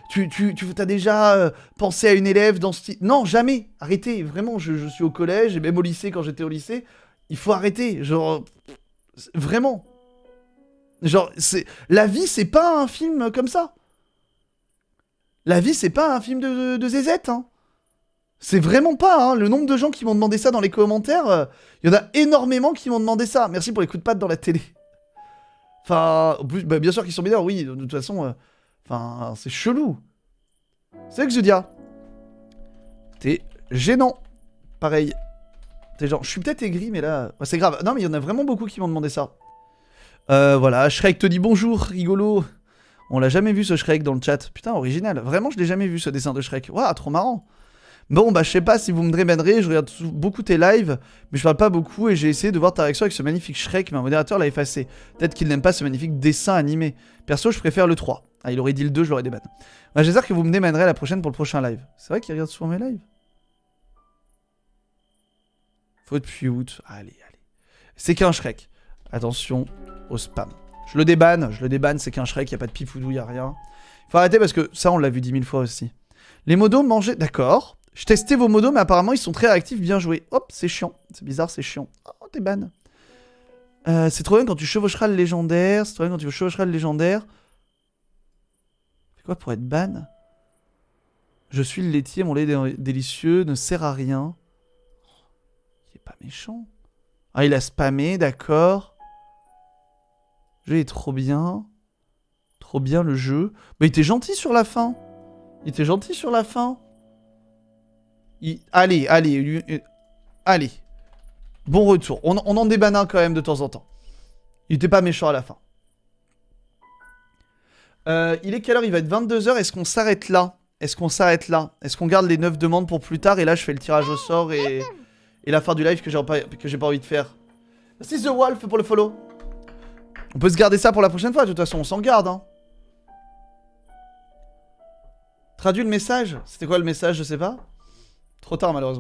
tu as déjà pensé à une élève dans ce type... Non, jamais. Arrêtez. Vraiment, je suis au collège, et même au lycée, quand j'étais au lycée. Il faut arrêter. Genre... Vraiment. Genre, la vie, c'est pas un film comme ça. La vie, c'est pas un film de zézette, hein. C'est vraiment pas, hein. Le nombre de gens qui m'ont demandé ça dans les commentaires, il y en a énormément qui m'ont demandé ça. Merci pour les coups de patte dans la télé. Enfin, en plus, bah, bien sûr qu'ils sont mineurs, oui, de toute façon, enfin, c'est chelou. C'est Exodia. T'es gênant. Pareil. T'es genre, je suis peut-être aigri, mais là... Ouais, c'est grave. Non, mais il y en a vraiment beaucoup qui m'ont demandé ça. Voilà, Shrek te dit bonjour, rigolo. On l'a jamais vu ce Shrek dans le chat. Putain, original. Vraiment, je l'ai jamais vu ce dessin de Shrek. Waouh, trop marrant. Bon, bah, je sais pas si vous me débannerez. Je regarde beaucoup tes lives, mais je parle pas beaucoup et j'ai essayé de voir ta réaction avec ce magnifique Shrek, mais un modérateur l'a effacé. Peut-être qu'il n'aime pas ce magnifique dessin animé. Perso, je préfère le 3. Ah, il aurait dit le 2, je l'aurais débanné. Bah, j'espère que vous me débannerez la prochaine pour le prochain live. C'est vrai qu'il regarde souvent mes lives. Faut depuis août. Allez. C'est qu'un Shrek. Attention au spam. Je le débanne, c'est qu'un Shrek, y a pas de pipoudou, y a rien. Faut arrêter parce que ça, on l'a vu 10 000 fois aussi. Les modos mangés... D'accord. Je testais vos modos, mais apparemment, ils sont très réactifs. Bien joué. Hop, c'est chiant. C'est bizarre, c'est chiant. Oh, t'es ban. C'est trop bien quand tu chevaucheras le légendaire. C'est trop bien quand tu chevaucheras le légendaire. C'est quoi pour être ban? Je suis le laitier, mon lait délicieux ne sert à rien. Il est pas méchant. Ah, il a spammé, d'accord. Le jeu est trop bien. Trop bien le jeu. Mais il était gentil sur la fin. Il était gentil sur la fin. Allez. Allez. Bon retour. On en débanne un quand même de temps en temps. Il était pas méchant à la fin. Il est quelle heure? Il va être 22h. Est-ce qu'on s'arrête là? Est-ce qu'on garde les 9 demandes pour plus tard? Et là, je fais le tirage au sort et la fin du live que j'ai pas envie de faire. Merci The Wolf pour le follow. On peut se garder ça pour la prochaine fois. De toute façon, on s'en garde. Hein. Traduis le message. C'était quoi le message? Je sais pas. Trop tard, malheureusement.